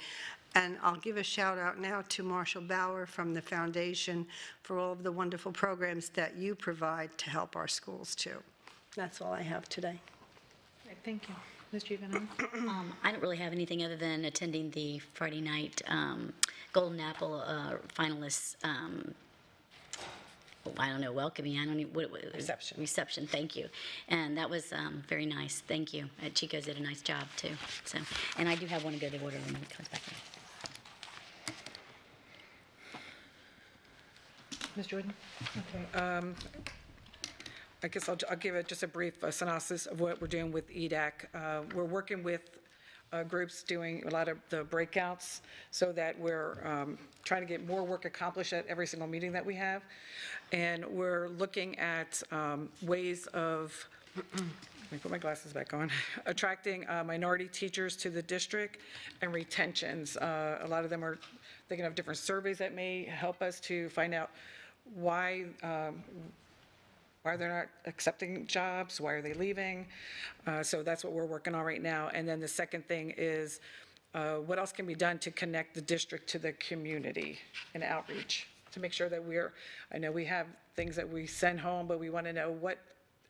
S5: And I'll give a shout out now to Marshall Bauer from the foundation for all of the wonderful programs that you provide to help our schools too. That's all I have today.
S3: Right, thank you. Ms. Giovanni?
S7: I don't really have anything other than attending the Friday night Golden Apple finalists I don't know, welcoming, I don't even, what
S2: Reception.
S7: Reception, thank you. And that was very nice, thank you. Chico's did a nice job, too. So, and I do have one to go to order when it comes back in.
S3: Ms. Jordan?
S4: Okay. I guess I'll give it just a brief synopsis of what we're doing with EDAC. We're working with groups doing a lot of the breakouts so that we're trying to get more work accomplished at every single meeting that we have. And we're looking at ways of, let me put my glasses back on, attracting minority teachers to the district and retentions. A lot of them are thinking of different surveys that may help us to find out why they're not accepting jobs, why are they leaving? So that's what we're working on right now. And then the second thing is what else can be done to connect the district to the community and outreach, to make sure that I know we have things that we send home, but we want to know what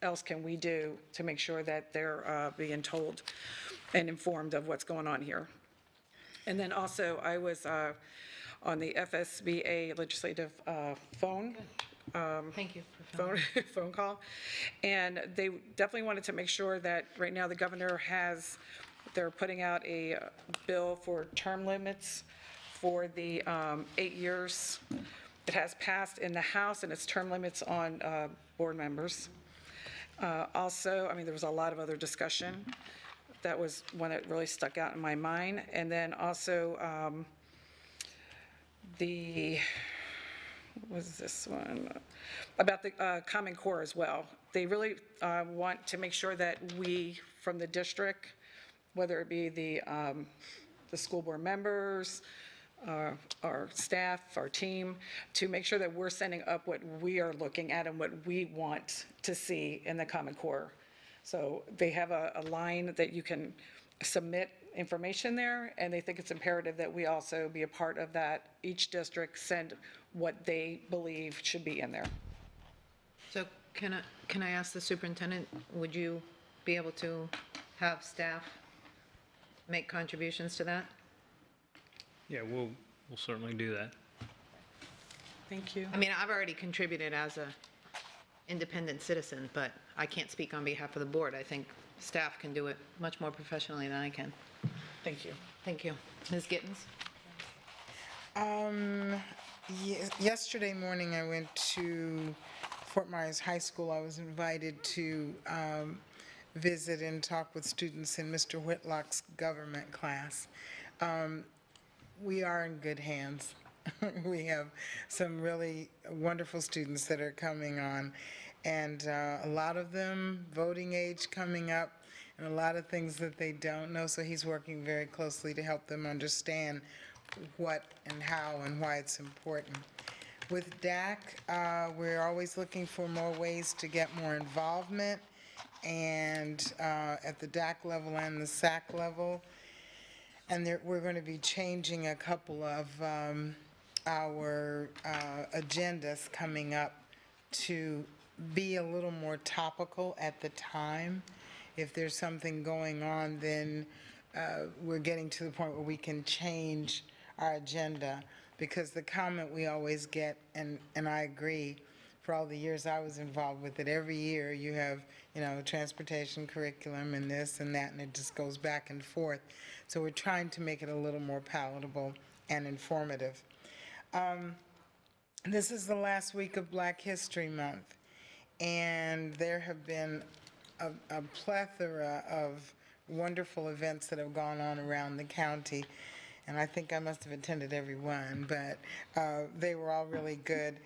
S4: else can we do to make sure that they're being told and informed of what's going on here. And then also I was on the FSBA legislative phone.
S3: Thank you.
S4: Phone call, and they definitely wanted to make sure that right now the governor they're putting out a bill for term limits for the 8 years. It has passed in the House, and it's term limits on board members. Also, I mean, there was a lot of other discussion. That was one that really stuck out in my mind. And then also what was this one? About the Common Core as well. They really want to make sure that we, from the district, whether it be the school board members, our staff, our team, to make sure that we're sending up what we are looking at and what we want to see in the Common Core. So they have a line that you can submit information there, and they think it's imperative that we also be a part of that. Each district send what they believe should be in there.
S3: So can I ask the superintendent, would you be able to have staff make contributions to that?
S8: Yeah, we'll certainly do that.
S4: Thank you.
S3: I mean, I've already contributed as a independent citizen, but I can't speak on behalf of the board. I think staff can do it much more professionally than I can.
S4: Thank you.
S3: Thank you. Ms. Gittens?
S2: Yesterday morning, I went to Fort Myers High School. I was invited to visit and talk with students in Mr. Whitlock's government class. We are in good hands. We have some really wonderful students that are coming on, and a lot of them voting age coming up, and a lot of things that they don't know, so he's working very closely to help them understand what and how and why it's important. With DAC, we're always looking for more ways to get more involvement, and at the DAC level and the SAC level. And we're going to be changing a couple of our agendas coming up to be a little more topical at the time. If there's something going on, then we're getting to the point where we can change our agenda, because the comment we always get, and I agree, for all the years I was involved with it, every year you have, transportation curriculum and this and that, and it just goes back and forth. So we're trying to make it a little more palatable and informative. This is the last week of Black History Month, and there have been a plethora of wonderful events that have gone on around the county, and I think I must have attended every one, but they were all really good.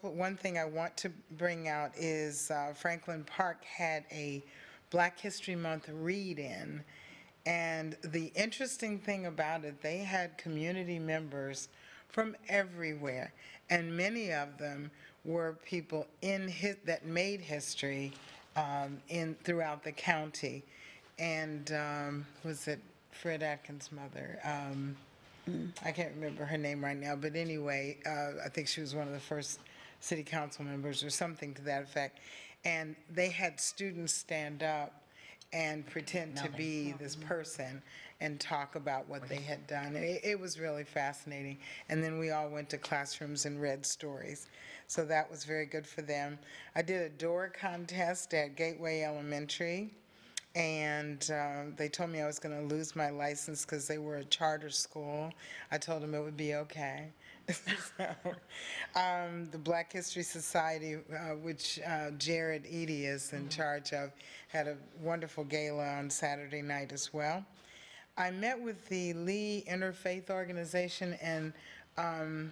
S2: One thing I want to bring out is Franklin Park had a Black History Month read-in, and the interesting thing about it, they had community members from everywhere, and many of them were people that made history throughout the county. And was it Fred Atkins' mother? I can't remember her name right now, but anyway, I think she was one of the first city council members or something to that effect. And they had students stand up and pretend to be this person and talk about what they had done. It was really fascinating. And then we all went to classrooms and read stories. So that was very good for them. I did a door contest at Gateway Elementary, and they told me I was going to lose my license because they were a charter school. I told them it would be okay. So, the Black History Society, which Jared Eady is in charge of, had a wonderful gala on Saturday night as well. I met with the Lee Interfaith Organization, and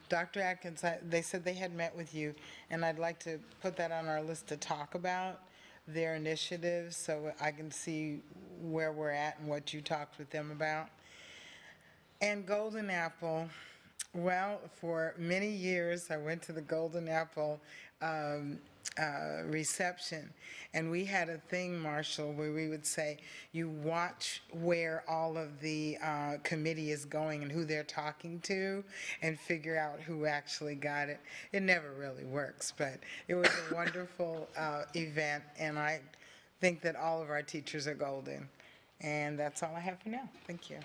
S2: Dr. Atkins, they said they had met with you, and I'd like to put that on our list to talk about their initiatives so I can see where we're at and what you talked with them about. And Golden Apple, well, for many years I went to the Golden Apple reception, and we had a thing, Marshall, where we would say, you watch where all of the committee is going and who they're talking to and figure out who actually got it. It never really works, but it was a wonderful event, and I think that all of our teachers are golden. And that's all I have for now. Thank you.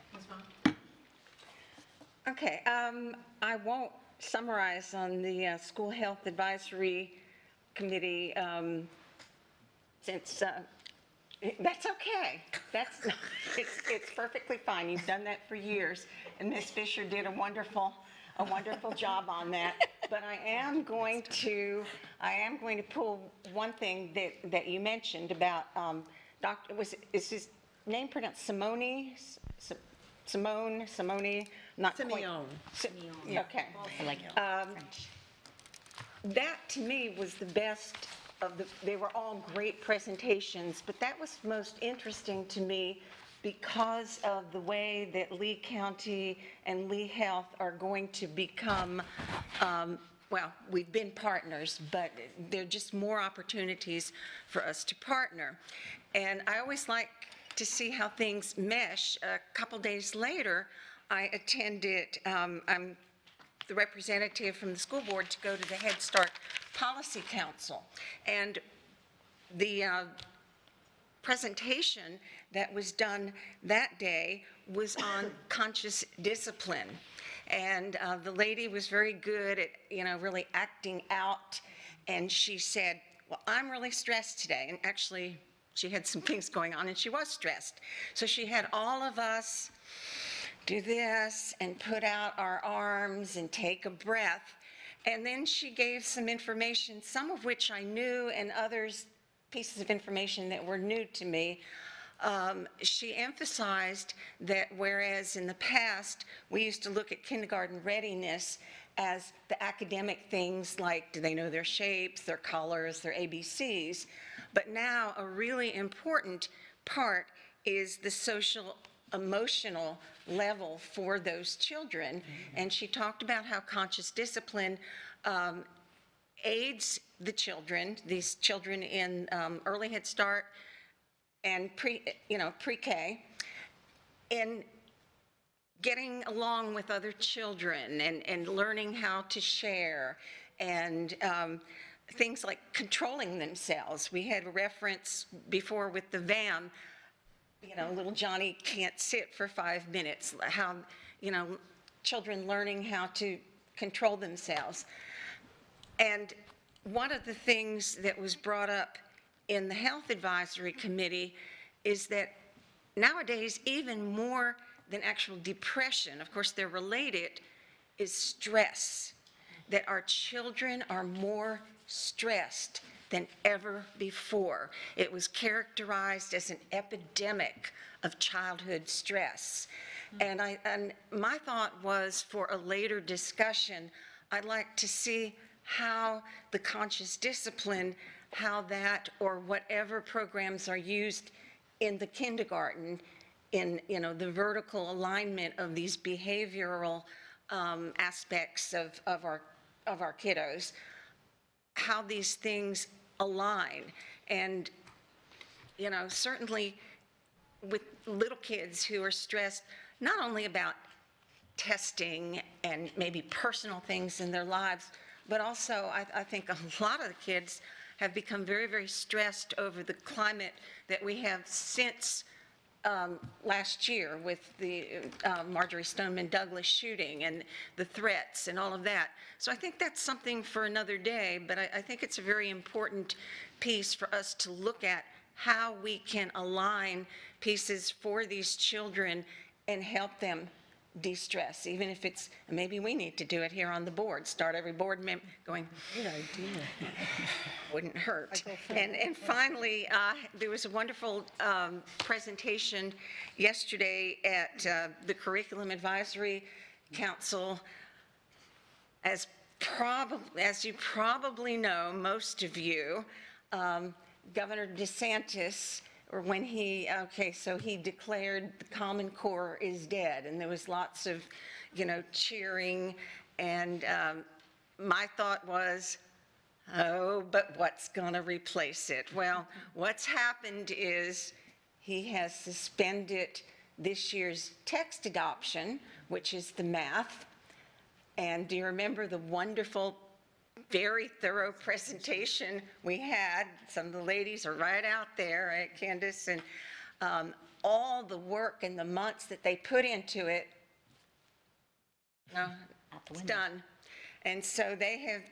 S9: Okay, I won't summarize on the School Health Advisory Committee, since that's okay. It's perfectly fine. You've done that for years, and Ms. Fisher did a wonderful job on that. But I am going to pull one thing that you mentioned about is his name pronounced Simone? Simone, not quite.
S7: Simeon.
S9: Okay.
S7: I like it. French.
S9: That, to me, was the best of they were all great presentations, but that was most interesting to me because of the way that Lee County and Lee Health are going to become, well, we've been partners, but there are just more opportunities for us to partner. And I always like to see how things mesh. A couple days later, I attended, I'm the representative from the school board to go to the Head Start Policy Council. And the presentation that was done that day was on conscious discipline. And the lady was very good at, really acting out. And she said, well, I'm really stressed today. And actually, she had some things going on and she was stressed. So she had all of us do this and put out our arms and take a breath. And then she gave some information, some of which I knew and others pieces of information that were new to me. She emphasized that whereas in the past we used to look at kindergarten readiness as the academic things like do they know their shapes, their colors, their ABCs, but now a really important part is the social emotional level for those children. Mm-hmm. And she talked about how conscious discipline aids the children, these children in early Head Start and pre-K, in getting along with other children and learning how to share and things like controlling themselves. We had a reference before with the VAM, little Johnny can't sit for 5 minutes, how, children learning how to control themselves. And one of the things that was brought up in the Health Advisory Committee is that nowadays, even more than actual depression, of course they're related, is stress. That our children are more stressed than ever before. It was characterized as an epidemic of childhood stress. And my thought was for a later discussion, I'd like to see how the conscious discipline, how that or whatever programs are used in the kindergarten in the vertical alignment of these behavioral aspects of our kiddos, how these things align. And certainly with little kids who are stressed not only about testing and maybe personal things in their lives, but also I think a lot of the kids have become very, very stressed over the climate that we have since last year with the Marjorie Stoneman Douglas shooting and the threats and all of that. So I think that's something for another day, but I think it's a very important piece for us to look at how we can align pieces for these children and help them de-stress, even if it's, maybe we need to do it here on the board, start every board member going, good idea. Wouldn't hurt. And finally, there was a wonderful presentation yesterday at the Curriculum Advisory Council. As you probably know, most of you, Governor DeSantis, or when he declared the Common Core is dead, and there was lots of, cheering, and my thought was, oh, but what's going to replace it? Well, what's happened is he has suspended this year's text adoption, which is the math, and do you remember the wonderful very thorough presentation we had? Some of the ladies are right out there, right, Candace? And all the work and the months that they put into it, it's done. And so they have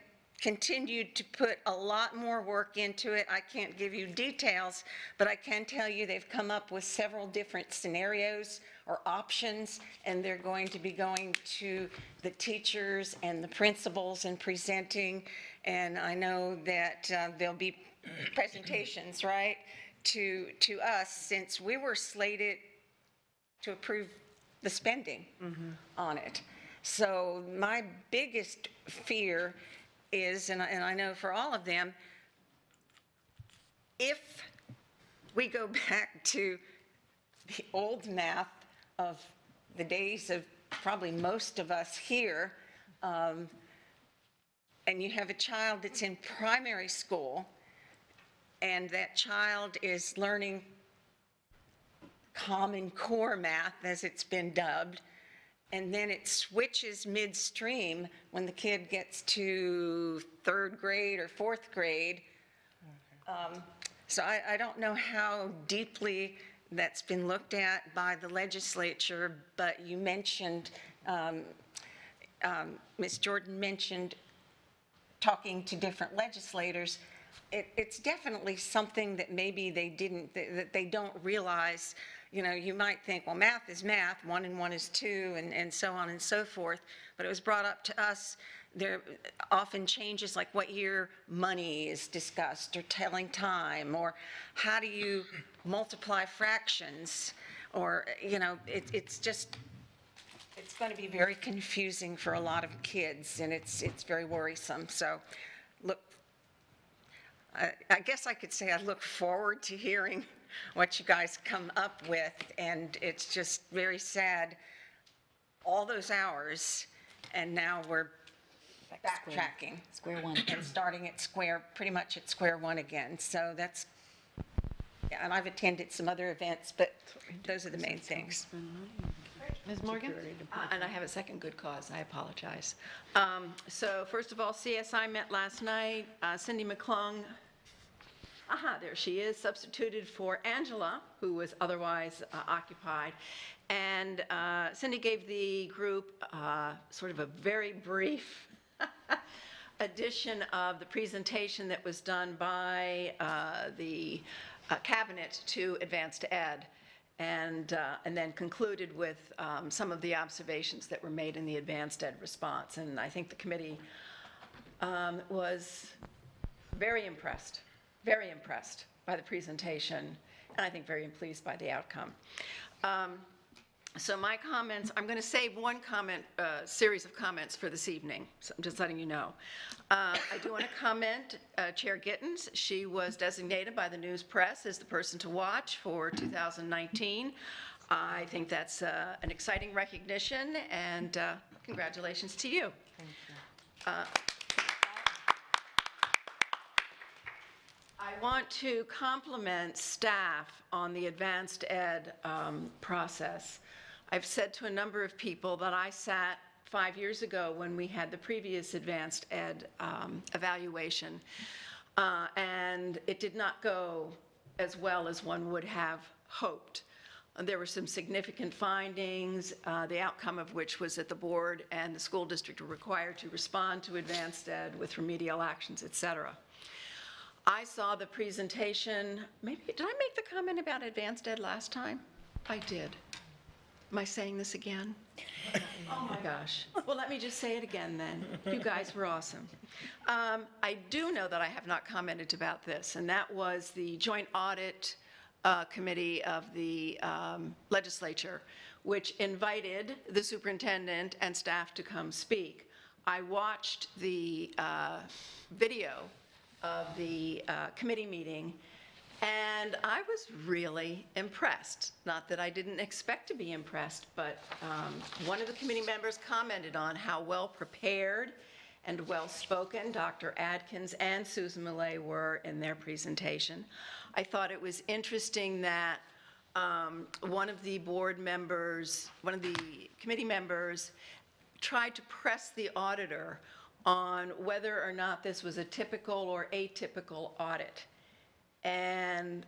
S9: continued to put a lot more work into it. I can't give you details, but I can tell you they've come up with several different scenarios or options, and they're going to be going to the teachers and the principals and presenting. And I know that there'll be presentations, right, to us, since we were slated to approve the spending on it. So my biggest fear is, and I know for all of them, if we go back to the old math of the days of probably most of us here, and you have a child that's in primary school, and that child is learning Common Core math, as it's been dubbed, and then it switches midstream when the kid gets to 3rd grade or 4th grade. So I don't know how deeply that's been looked at by the legislature, but you mentioned, Ms. Jordan mentioned talking to different legislators. It's definitely something that maybe they didn't, that they don't realize. You know, you might think, well, math is math, 1 and 1 is 2, and so on and so forth. But it was brought up to us, there often changes like what year money is discussed, or telling time, or how do you multiply fractions, or, you know, it's just, it's going to be very confusing for a lot of kids, and it's very worrisome. So, look, I guess I could say I look forward to hearing what you guys come up with, and it's just very sad, all those hours, and now we're backtracking.
S7: Square one.
S9: And starting at pretty much at square one again. So that's, yeah, and I've attended some other events, but those are the main things.
S3: Ms. Morgan?
S6: And I have a second good cause, I apologize. So first of all, CSI met last night. Cindy McClung, there she is, substituted for Angela, who was otherwise occupied. And Cindy gave the group sort of a very brief edition of the presentation that was done by the cabinet to Advanced Ed, and then concluded with some of the observations that were made in the Advanced Ed response. And I think the committee was very impressed by the presentation, and I think very pleased by the outcome. So my comments, I'm going to save one comment, series of comments for this evening, so I'm just letting you know. I do want to comment, Chair Gittens, she was designated by the news press as the person to watch for 2019. I think that's an exciting recognition, and congratulations to you. Thank you. I want to compliment staff on the Advanced Ed process. I've said to a number of people that I sat 5 years ago when we had the previous Advanced Ed evaluation, and it did not go as well as one would have hoped. There were some significant findings, the outcome of which was that the board and the school district were required to respond to Advanced Ed with remedial actions, et cetera. I saw the presentation, maybe, did I make the comment about Advanced Ed last time? I did. Am I saying this again? Oh my gosh. Well, let me just say it again then. You guys were awesome. I do know that I have not commented about this, and that was the Joint Audit Committee of the legislature, which invited the superintendent and staff to come speak. I watched the video of the committee meeting, and I was really impressed. Not that I didn't expect to be impressed, but one of the committee members commented on how well prepared and well spoken Dr. Adkins and Susan Millay were in their presentation. I thought it was interesting that one of the committee members tried to press the auditor on whether or not this was a typical or atypical audit. And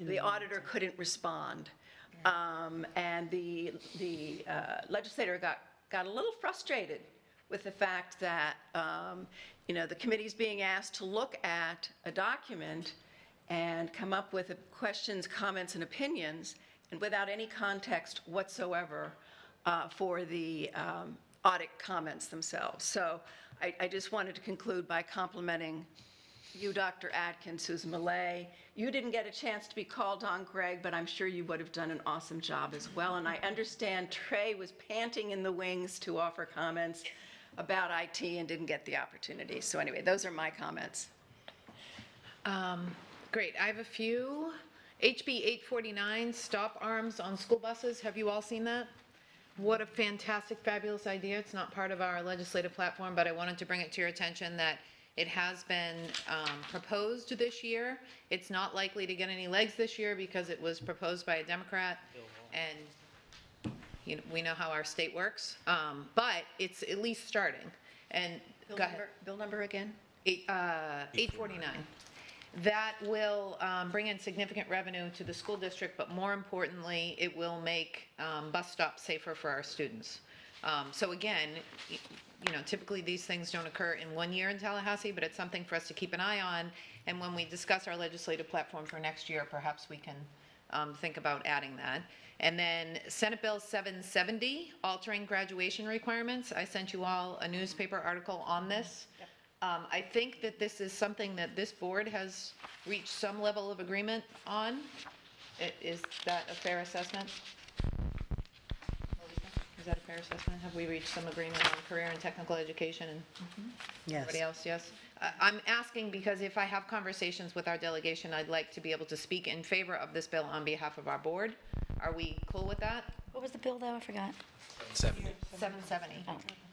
S6: the auditor couldn't respond. And the legislator got a little frustrated with the fact that, you know, the committee's being asked to look at a document and come up with questions, comments, and opinions, and without any context whatsoever for the audit comments themselves. So I just wanted to conclude by complimenting you, Dr. Atkins, Susan Millay. You didn't get a chance to be called on, Greg, but I'm sure you would have done an awesome job as well. And I understand Trey was panting in the wings to offer comments about IT and didn't get the opportunity. So anyway, those are my comments.
S3: Great. I have a few, HB 849, stop arms on school buses. Have you all seen that? What a fantastic, fabulous idea. It's not part of our legislative platform, but I wanted to bring it to your attention that it has been proposed this year. It's not likely to get any legs this year because it was proposed by a Democrat, and we know how our state works, but it's at least starting. And go ahead.
S6: Bill number again?
S3: 849. That will bring in significant revenue to the school district, but more importantly, it will make bus stops safer for our students. So again, typically these things don't occur in 1 year in Tallahassee, but it's something for us to keep an eye on. And when we discuss our legislative platform for next year, perhaps we can think about adding that. And then Senate Bill 770, altering graduation requirements. I sent you all a newspaper article on this. Yep. I think that this is something that this board has reached some level of agreement on. Is that a fair assessment? Is that a fair assessment? Have we reached some agreement on career and technical education and
S5: Yes.
S3: everybody else? Yes. I'm asking because if I have conversations with our delegation, I'd like to be able to speak in favor of this bill on behalf of our board. Are we cool with that?
S7: What was the bill though? I forgot.
S3: 770.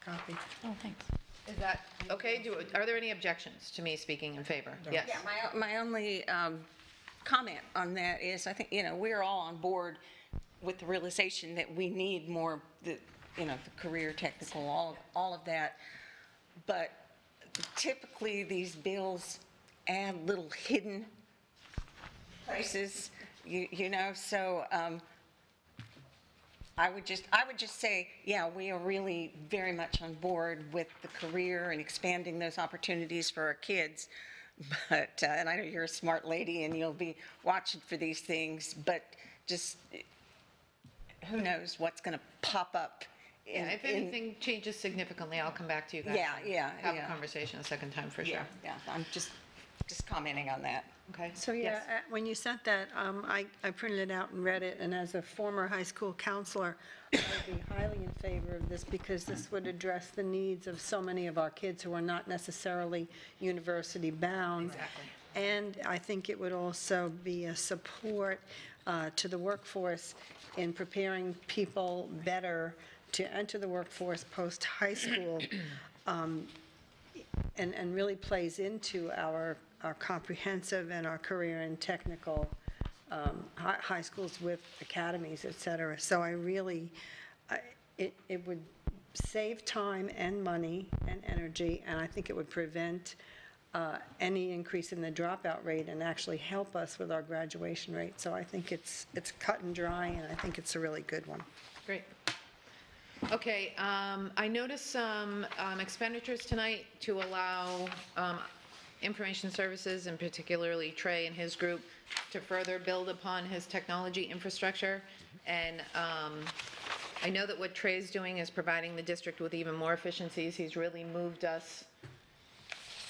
S5: Copy.
S7: Oh, thanks.
S3: Is that okay? Are there any objections to me speaking in favor? Yes.
S9: Yeah, my only comment on that is, I think, we're all on board with the realization that we need more, the career technical, all of that. But typically, these bills add little hidden places, so I would just say, yeah, we are really very much on board with the career and expanding those opportunities for our kids. But, and I know you're a smart lady and you'll be watching for these things, but just who knows what's going to pop up.
S3: If anything changes significantly, I'll come back to you guys. Have a conversation a second time for sure.
S9: Yeah, I'm just commenting on that.
S3: Okay.
S5: So, yeah, when you sent that, I printed it out and read it, and as a former high school counselor, I would be highly in favor of this because this would address the needs of so many of our kids who are not necessarily university bound.
S3: Exactly.
S5: And I think it would also be a support to the workforce in preparing people better to enter the workforce post-high school, and really plays into our comprehensive and our career and technical high schools with academies, et cetera. So I really, it would save time and money and energy, and I think it would prevent any increase in the dropout rate and actually help us with our graduation rate. So I think it's cut and dry, and I think it's a really good one.
S3: Great. Okay, I noticed some expenditures tonight to allow information services, and particularly Trey and his group, to further build upon his technology infrastructure. And I know that what Trey's doing is providing the district with even more efficiencies. He's really moved us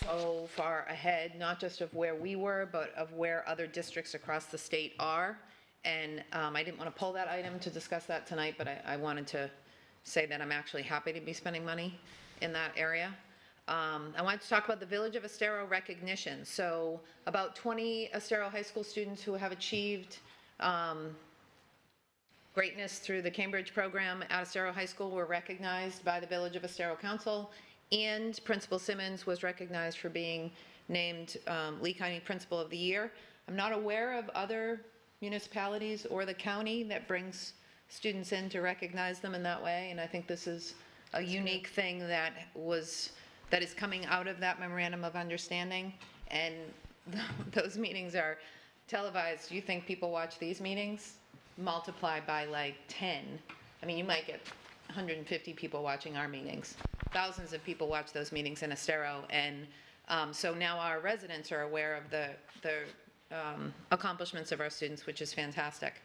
S3: so far ahead, not just of where we were, but of where other districts across the state are. And I didn't want to pull that item to discuss that tonight, but I wanted to say that I'm actually happy to be spending money in that area. I wanted to talk about the Village of Estero recognition. So about 20 Estero High School students who have achieved greatness through the Cambridge program at Estero High School were recognized by the Village of Estero Council, and Principal Simmons was recognized for being named Lee County Principal of the Year. I'm not aware of other municipalities or the county that brings students in to recognize them in that way, and I think this is a unique thing that is coming out of that memorandum of understanding. And those meetings are televised. You think people watch these meetings? Multiply by like 10. I mean, you might get 150 people watching our meetings. Thousands of people watch those meetings in Estero, and so now our residents are aware of the accomplishments of our students, which is fantastic.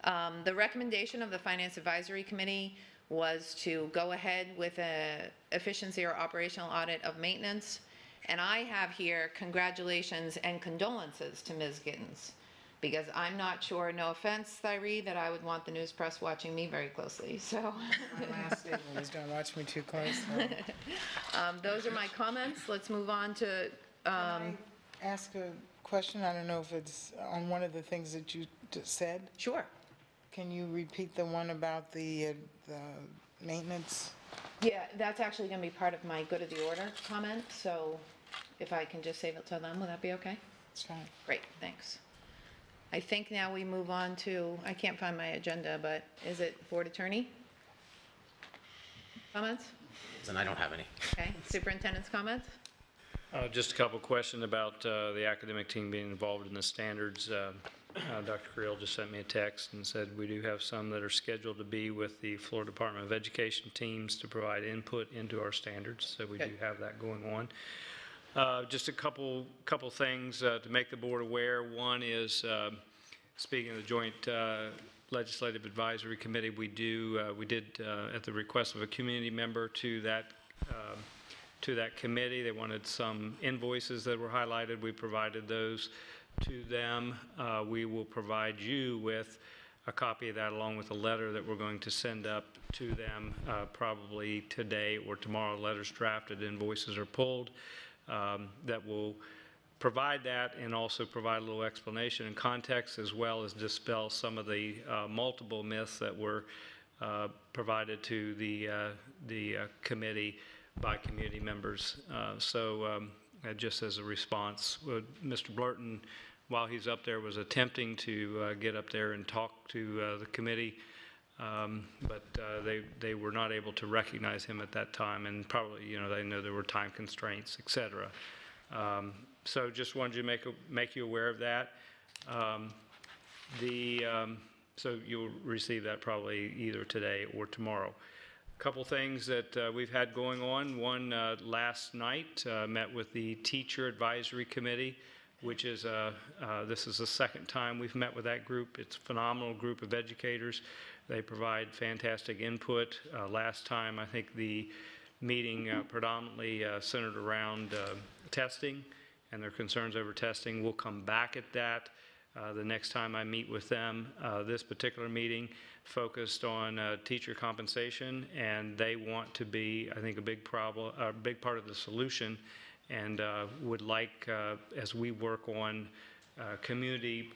S3: The recommendation of the Finance Advisory Committee was to go ahead with an efficiency or operational audit of maintenance. And I have here congratulations and condolences to Ms. Gittens, because I'm not sure, no offense, Thyree, that I would want the news press watching me very closely, so.
S2: My last statement was don't watch me too closely.
S3: Those are my comments. Let's move on to.
S2: Can I ask a question? I don't know if it's on one of the things that you just said?
S3: Sure.
S2: Can you repeat the one about the maintenance?
S3: Yeah, that's actually going to be part of my good of the order comment, so if I can just save it till then, will that be okay?
S2: It's fine.
S3: Great, thanks. I think now we move on to, I can't find my agenda, but is it board attorney? Comments?
S10: And I don't have any.
S3: Okay, superintendent's comments?
S8: Just a couple questions about the academic team being involved in the standards. Dr. Creel just sent me a text and said we do have some that are scheduled to be with the Florida Department of Education teams to provide input into our standards, so we do have that going on. Just a couple things to make the board aware. One is, speaking of the Joint Legislative Advisory Committee, we did at the request of a community member to that committee. They wanted some invoices that were highlighted. We provided those to them. We will provide you with a copy of that along with a letter that we're going to send up to them probably today or tomorrow. Letters drafted, invoices are pulled. That will provide that and also provide a little explanation and context, as well as dispel some of the multiple myths that were provided to the committee by community members. Just as a response, Mr. Blurton, while he's up there, was attempting to get up there and talk to the committee, but they were not able to recognize him at that time, and probably, they know there were time constraints, et cetera. So just wanted to make you aware of that. So you'll receive that probably either today or tomorrow. A couple things that we've had going on. One, last night, met with the Teacher Advisory Committee, which is this is the second time we've met with that group. It's a phenomenal group of educators. They provide fantastic input. Last time, I think the meeting predominantly centered around testing and their concerns over testing. We'll come back at that the next time I meet with them. This particular meeting focused on teacher compensation, and they want to be, I think, a big part of the solution, and would like, as we work on community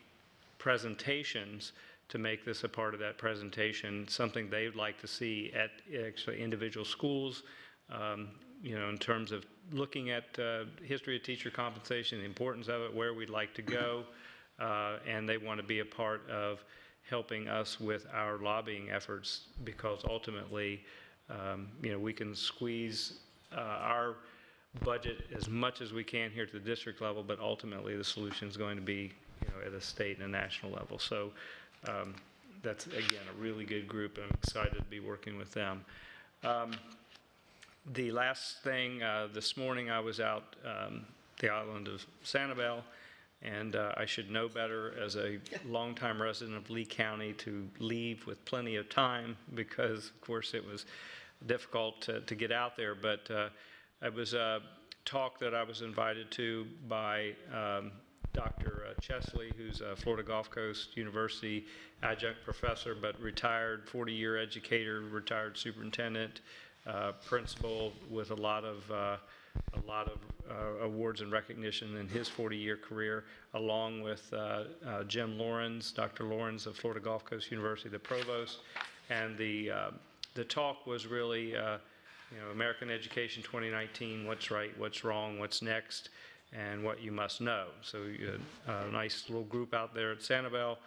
S8: presentations, to make this a part of that presentation, something they'd like to see at actually individual schools, in terms of looking at history of teacher compensation, the importance of it, where we'd like to go, and they want to be a part of helping us with our lobbying efforts, because ultimately, we can squeeze our budget as much as we can here at the district level, but ultimately the solution is going to be, at a state and a national level. So that's, again, a really good group, and I'm excited to be working with them. The last thing, this morning I was out the island of Sanibel, and I should know better as a longtime resident of Lee County to leave with plenty of time, because, of course, it was difficult to get out there. But it was a talk that I was invited to by Dr. Chesley, who's a Florida Gulf Coast University adjunct professor, but retired 40-year educator, retired superintendent, principal with a lot of awards and recognition in his 40-year career, along with Jim Lawrence, Dr. Lawrence of Florida Gulf Coast University, the provost. And the talk was really, American Education 2019, what's right, what's wrong, what's next, and what you must know. So a nice little group out there at Sanibel.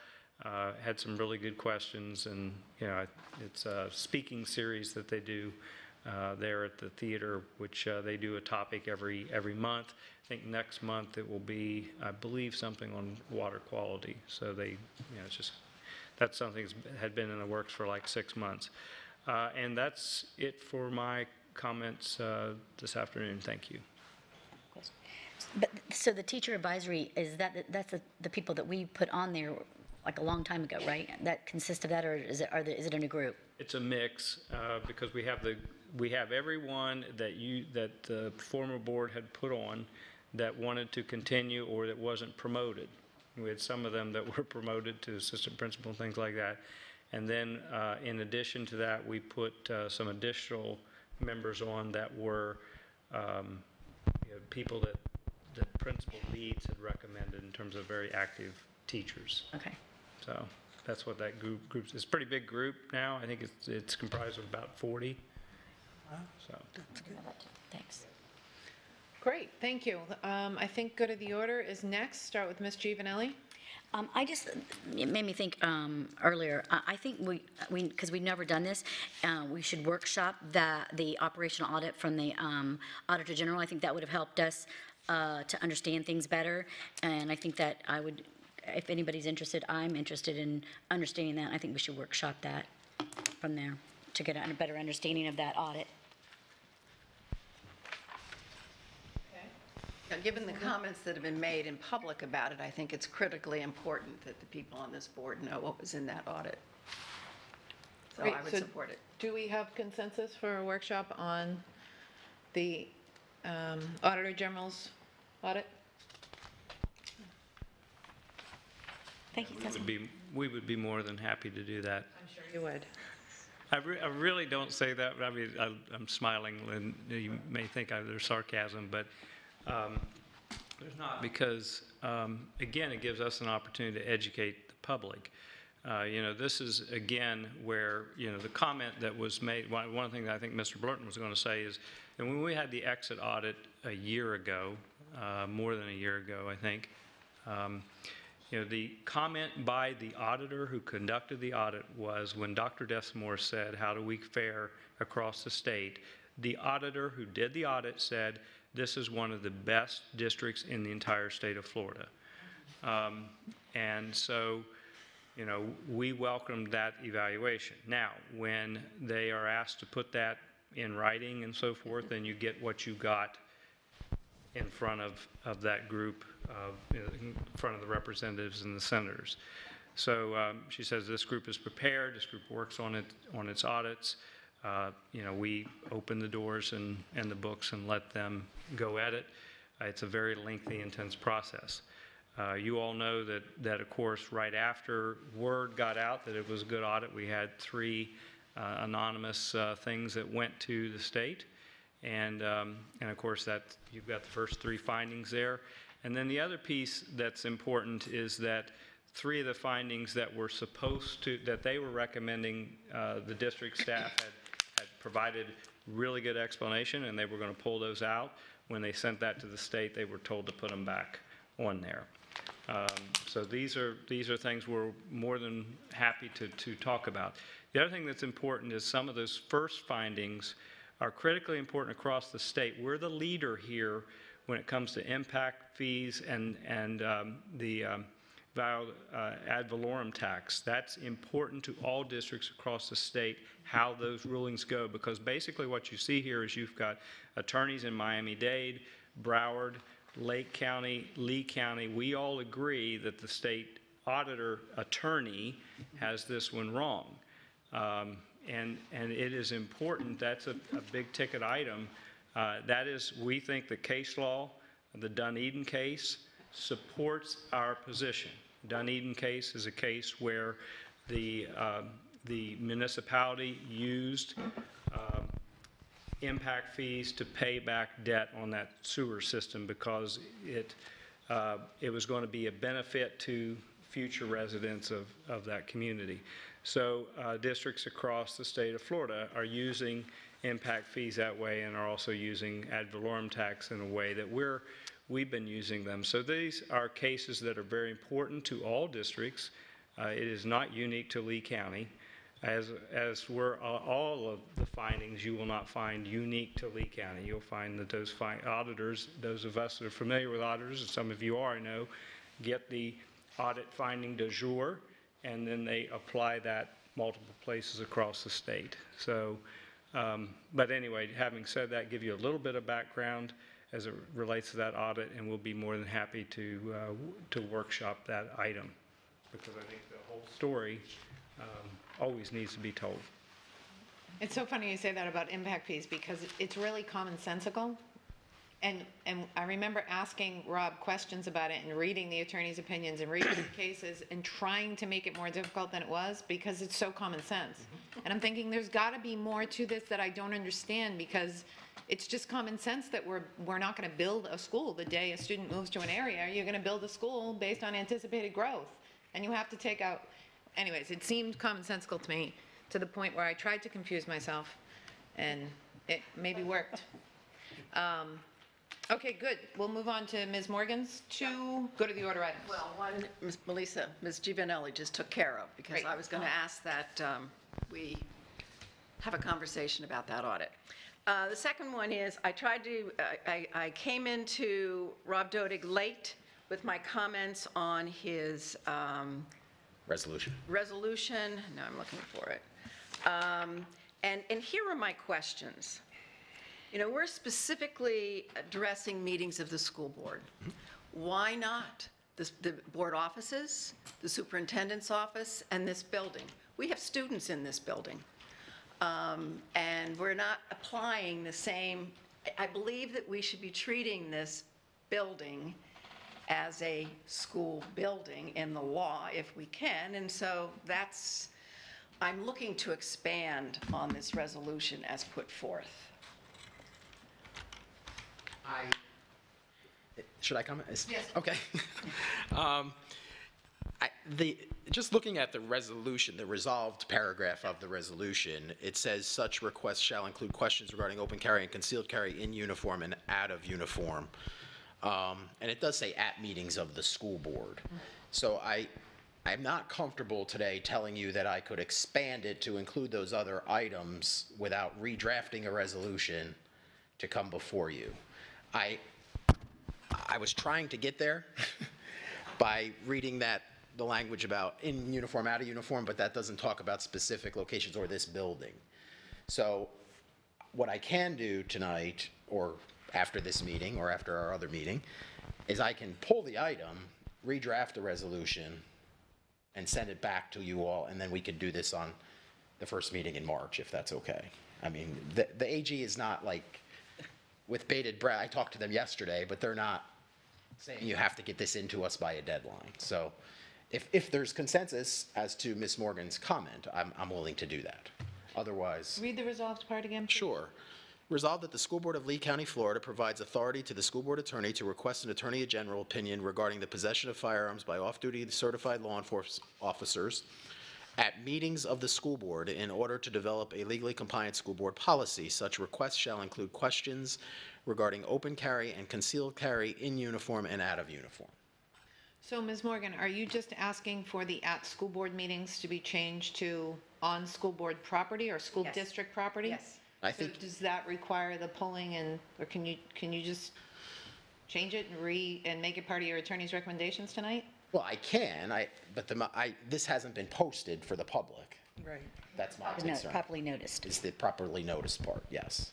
S8: Had some really good questions, and it's a speaking series that they do there at the theater, which they do a topic every month. I think next month it will be, I believe, something on water quality. So they, it's just, that's something that had been in the works for like 6 months. And that's it for my comments this afternoon. Thank you.
S7: But, so the teacher advisory, that's the people that we put on there like a long time ago, right? That consists of that, or is it in a group?
S8: It's a mix, because we have everyone that the former board had put on that wanted to continue or that wasn't promoted. We had some of them that were promoted to assistant principal and things like that. And then in addition to that, we put some additional members on that were people that principal leads had recommended in terms of very active teachers.
S7: Okay.
S8: So that's what that group, it's a pretty big group now. I think it's comprised of about 40. So.
S7: Thanks.
S3: Great, thank you. I think go to the order is next. Start with Ms. Giovanelli.
S7: It made me think earlier, I think because we've never done this, we should workshop the operational audit from the Auditor General. I think that would have helped us to understand things better, and I think that if anybody's interested, I'm interested in understanding that. I think we should workshop that from there to get a better understanding of that audit.
S6: Now, given the comments that have been made in public about it, I think it's critically important that the people on this board know what was in that audit. So
S3: Great,
S6: I would
S3: so
S6: support it.
S3: Do we have consensus for a workshop on the Auditor General's audit?
S7: Thank you.
S8: We would be more than happy to do that.
S3: I'm sure you would.
S8: I really don't say that, but I mean, I'm smiling, and you may think there's sarcasm, but there's not, because, again, it gives us an opportunity to educate the public. This is, again, where, the comment that was made, one of the things I think Mr. Blurton was going to say is, and when we had the exit audit a year ago, more than a year ago, I think, the comment by the auditor who conducted the audit was when Dr. Desamore said, how do we fare across the state? The auditor who did the audit said, this is one of the best districts in the entire state of Florida. And so, we welcomed that evaluation. Now, when they are asked to put that in writing and so forth, then you get what you got in front of that group, in front of the representatives and the senators. So she says this group is prepared, this group works on its audits. We open the doors and the books and let them go at it. It's a very lengthy, intense process. You all know that of course, right after word got out that it was a good audit, we had 3 anonymous things that went to the state. And of course, that you've got the first 3 findings there. And then the other piece that's important is that 3 of the findings that they were recommending, the district staff had provided really good explanation, and they were going to pull those out. When they sent that to the state, they were told to put them back on there. So these are things we're more than happy to talk about. The other thing that's important is some of those first findings are critically important across the state. We're the leader here when it comes to impact fees and the ad valorem tax. That's important to all districts across the state, how those rulings go, because basically what you see here is you've got attorneys in Miami-Dade, Broward, Lake County, Lee County. We all agree that the state auditor attorney has this one wrong. And it is important. That's a big ticket item. That is, we think the case law, the Dunedin case, supports our position. Dunedin case is a case where the municipality used impact fees to pay back debt on that sewer system because it was going to be a benefit to future residents of that community. So districts across the state of Florida are using impact fees that way and are also using ad valorem tax in a way that we've been using them. So these are cases that are very important to all districts. It is not unique to Lee County. As were all of the findings, you will not find unique to Lee County. You'll find that those auditors, those of us that are familiar with auditors, and some of you are, I know, get the audit finding du jour, and then they apply that multiple places across the state. So, but anyway, having said that, give you a little bit of background as it relates to that audit, and we'll be more than happy to workshop that item, because I think the whole story always needs to be told.
S3: It's so funny you say that about impact fees because it's really commonsensical. And I remember asking Rob questions about it and reading the attorney's opinions and reading the cases and trying to make it more difficult than it was because it's so common sense. And I'm thinking there's got to be more to this that I don't understand because it's just common sense that we're not going to build a school the day a student moves to an area. You're going to build a school based on anticipated growth. and you have to take out, anyways, it seemed commonsensical to me, to the point where I tried to confuse myself, and it maybe worked. Okay, good. We'll move on to Ms. Morgan's go to the order items.
S6: Well, one, Ms. Melissa, Ms. Giovanelli just took care of, because
S3: Great.
S6: I was going to ask that we have a conversation about that audit. The second one is, I came into Rob Dodig late with my comments on his
S10: Resolution.
S6: resolution. Now I'm looking for it. And here are my questions. You know, we're specifically addressing meetings of the school board. Why not the board offices, the superintendent's office, and this building? We have students in this building. And we're not applying the same, I believe that we should be treating this building as a school building in the law if we can. And so I'm looking to expand on this resolution as put forth.
S10: Should I comment?
S6: Yes.
S10: Okay. Just looking at the resolution, the resolved paragraph of the resolution, it says such requests shall include questions regarding open carry and concealed carry in uniform and out of uniform. And it does say at meetings of the school board. So I'm not comfortable today telling you that I could expand it to include those other items without redrafting a resolution to come before you. I was trying to get there by reading the language about in uniform, out of uniform, but that doesn't talk about specific locations or this building. So what I can do tonight, or after this meeting, or after our other meeting, is I can pull the item, redraft the resolution, and send it back to you all, and then we could do this on the first meeting in March, if that's okay. I mean, the AG is not like with bated breath. I talked to them yesterday, but they're not saying you have to get this into us by a deadline. So if there's consensus as to Ms. Morgan's comment, I'm willing to do that. Otherwise.
S3: Read the resolved part again, please.
S10: Sure. Resolved that the School Board of Lee County, Florida provides authority to the school board attorney to request an attorney general opinion regarding the possession of firearms by off-duty certified law enforcement officers at meetings of the school board in order to develop a legally compliant school board policy. Such requests shall include questions regarding open carry and concealed carry in uniform and out of uniform.
S3: So, Ms. Morgan, are you just asking for the at-school board meetings to be changed to on school board property or school
S6: Yes.
S3: district property?
S6: Yes.
S10: I
S3: So
S10: think
S3: does that require the pulling or can you just change it and make it part of your attorney's recommendations tonight?
S10: Well, I can, but this hasn't been posted for the public.
S4: Right.
S10: That's my
S7: No,
S10: concern.
S7: properly noticed.
S10: Is the properly noticed part, yes.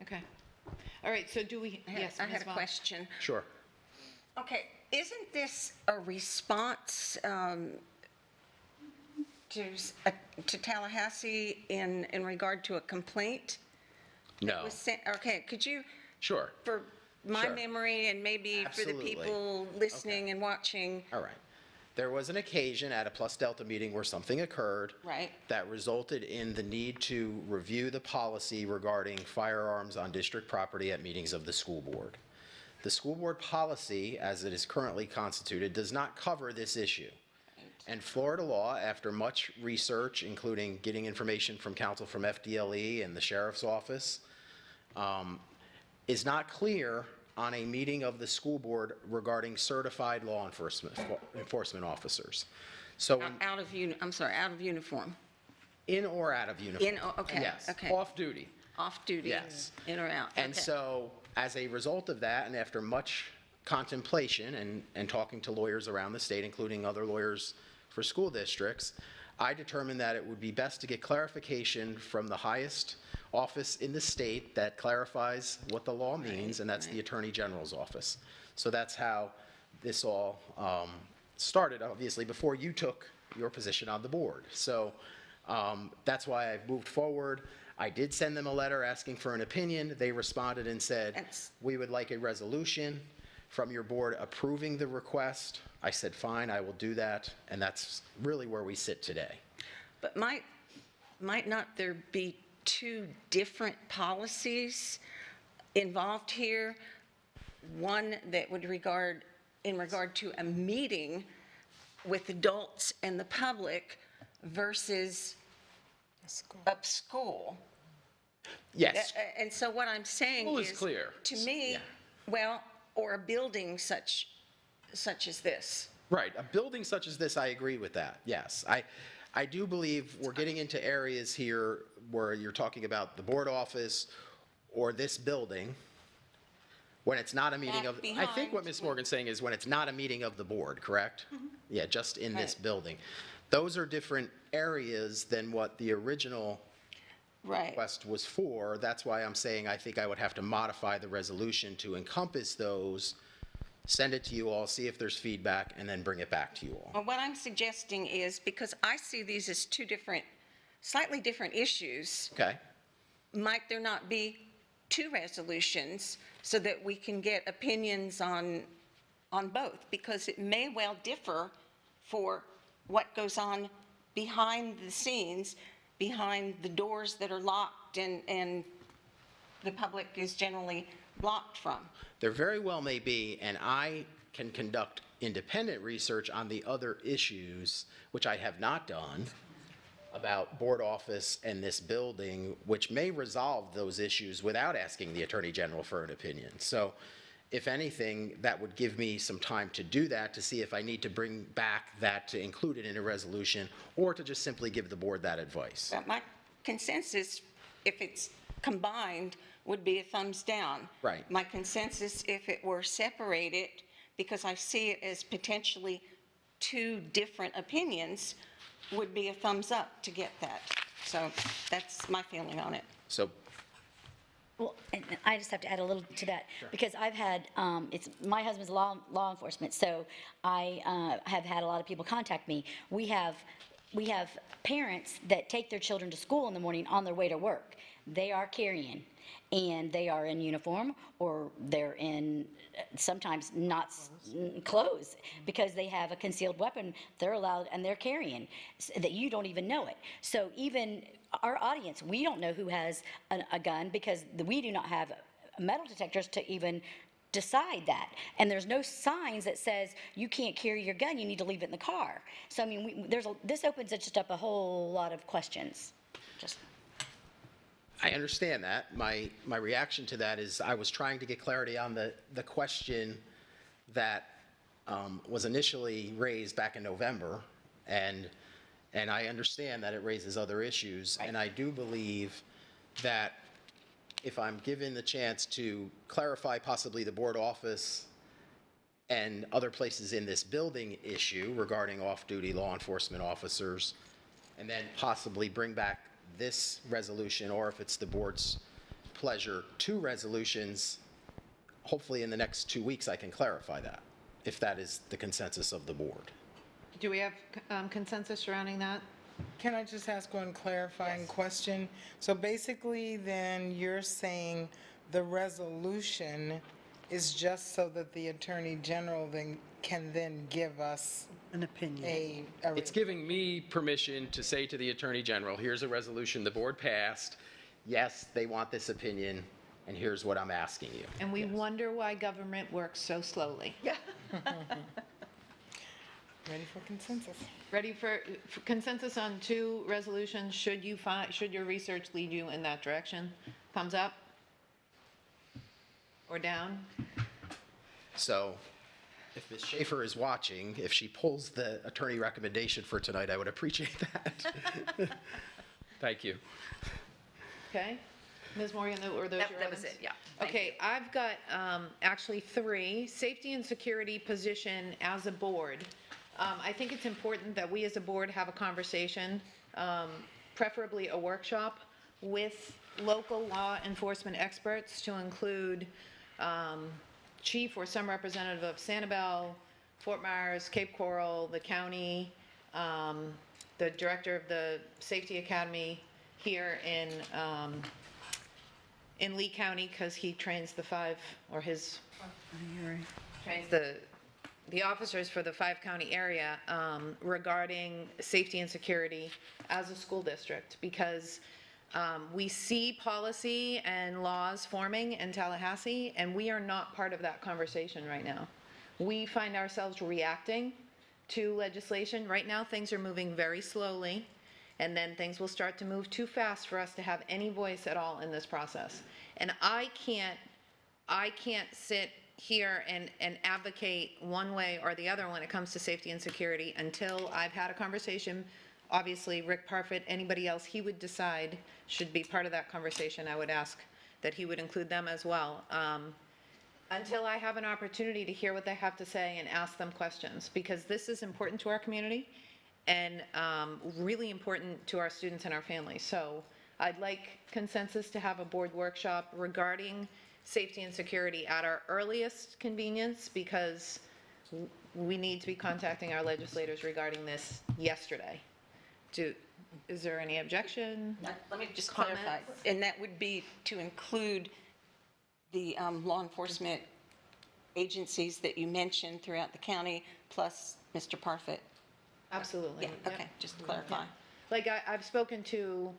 S3: Okay. All right, so do we, yes,
S9: I had
S3: Ms.
S9: a
S3: Vaughn.
S9: question.
S10: Sure.
S9: Okay, isn't this a response to Tallahassee in regard to a complaint?
S10: No.
S9: Okay, could you,
S10: Sure.
S9: for my
S10: Sure.
S9: memory and maybe for the
S10: Absolutely.
S9: people listening and watching,
S10: All right. There was an occasion at a Plus Delta meeting where something occurred.
S9: Right.
S10: That resulted in the need to review the policy regarding firearms on district property at meetings of the school board. The school board policy, as it is currently constituted, does not cover this issue. And Florida law, after much research, including getting information from counsel from FDLE and the sheriff's office, is not clear on a meeting of the school board regarding certified law enforcement officers. So
S9: out of uniform,
S10: in or out of uniform.
S9: okay,
S10: Yes,
S9: okay.
S10: off duty.
S9: Off-duty,
S10: Yes.
S9: in or out?
S10: And
S9: okay.
S10: so, as a result of that, and after much contemplation and talking to lawyers around the state, including other lawyers for school districts, I determined that it would be best to get clarification from the highest office in the state that clarifies what the law means, and that's the Attorney General's office. So that's how this all started, obviously, before you took your position on the board. So that's why I've moved forward. I did send them a letter asking for an opinion. They responded and said, we would like a resolution from your board approving the request. I said, fine, I will do that. And that's really where we sit today.
S9: But might not there be two different policies involved here? One that would in regard to a meeting with adults and the public versus up school.
S10: Yes,
S9: And so what I'm saying
S10: School is
S9: is,
S10: clear.
S9: to me,
S10: Yeah.
S9: well, or a building such as this.
S10: right. A building such as this, I agree with that, yes. I do believe we're getting into areas here where you're talking about the board office or this building, when it's not a meeting
S9: Back
S10: of, I think what
S9: behind.
S10: Ms. Morgan's saying is when it's not a meeting of the board, correct? Yeah, just in this
S9: Right.
S10: building. Those are different areas than what the original
S9: Right.
S10: request was for. That's why I'm saying I think I would have to modify the resolution to encompass those, send it to you all, see if there's feedback, and then bring it back to you all.
S9: Well, what I'm suggesting is, because I see these as two different, slightly different issues,
S10: Okay?
S9: might there not be two resolutions so that we can get opinions on both? Because it may well differ for what goes on behind the scenes, behind the doors that are locked and the public is generally blocked from.
S10: There very well may be, and I can conduct independent research on the other issues, which I have not done, about board office and this building, which may resolve those issues without asking the Attorney General for an opinion. So if anything, that would give me some time to do that, to see if I need to bring back that to include it in a resolution, or to just simply give the board that advice.
S9: But my consensus, if it's combined, would be a thumbs down.
S10: Right.
S9: My consensus, if it were separated, because I see it as potentially two different opinions, would be a thumbs up to get that. So that's my feeling on it.
S10: So,
S7: Well, and I just have to add a little to that, because I've had, it's, my husband's law enforcement, so I have had a lot of people contact me. We have parents that take their children to school in the morning on their way to work. They are carrying, and they are in uniform, or they're in, sometimes not clothes, because they have a concealed weapon, they're allowed, and they're carrying, that you don't even know it. So even our audience, we don't know who has a gun, because we do not have metal detectors to even decide that. And there's no signs that says you can't carry your gun, you need to leave it in the car. So I mean, this opens it just up a whole lot of questions. Just.
S10: I understand that. My reaction to that is I was trying to get clarity on the question that was initially raised back in November, and I understand that it raises other issues. And I do believe that if I'm given the chance to clarify possibly the board office and other places in this building issue regarding off-duty law enforcement officers, and then possibly bring back this resolution, or if it's the board's pleasure, two resolutions, hopefully in the next 2 weeks I can clarify that, if that is the consensus of the board.
S3: Do we have consensus surrounding that?
S2: Can I just ask one clarifying question? So basically, then, you're saying the resolution is just so that the Attorney General then can then give us
S5: An opinion.
S2: a
S10: It's giving me permission to say to the Attorney General, here's a resolution the board passed, yes, they want this opinion, and here's what I'm asking you.
S3: And we wonder why government works so slowly.
S2: ready for consensus.
S3: Ready for consensus on two resolutions? Should your research lead you in that direction? Thumbs up? Or down?
S10: So if Ms. Schaefer is watching, if she pulls the attorney recommendation for tonight, I would appreciate that. Thank you.
S3: Okay? Ms. Morgan, were those your
S6: That was
S3: items?
S6: it, yeah. Thank
S3: Okay, I've got actually three. Safety and security position as a board. I think it's important that we as a board have a conversation, preferably a workshop, with local law enforcement experts, to include chief or some representative of Sanibel, Fort Myers, Cape Coral, the county, the director of the Safety Academy here in Lee County, because he trains the five, or his, trains the officers for the 5-county area regarding safety and security as a school district, because we see policy and laws forming in Tallahassee, and we are not part of that conversation right now. We find ourselves reacting to legislation. Right now, things are moving very slowly, and then things will start to move too fast for us to have any voice at all in this process. And I can't sit here and advocate one way or the other when it comes to safety and security until I've had a conversation. Obviously, Rick Parfit, anybody else he would decide should be part of that conversation, I would ask that he would include them as well. Until I have an opportunity to hear what they have to say and ask them questions, because this is important to our community and really important to our students and our families. So I'd like consensus to have a board workshop regarding safety and security at our earliest convenience, because we need to be contacting our legislators regarding this yesterday. Is there any objection?
S9: Let me just
S3: Comments?
S9: clarify, and that would be to include the law enforcement agencies that you mentioned throughout the county, plus Mr. Parfit?
S3: Absolutely.
S9: Yeah,
S3: Yep.
S9: okay, just to clarify.
S3: Like, I've spoken to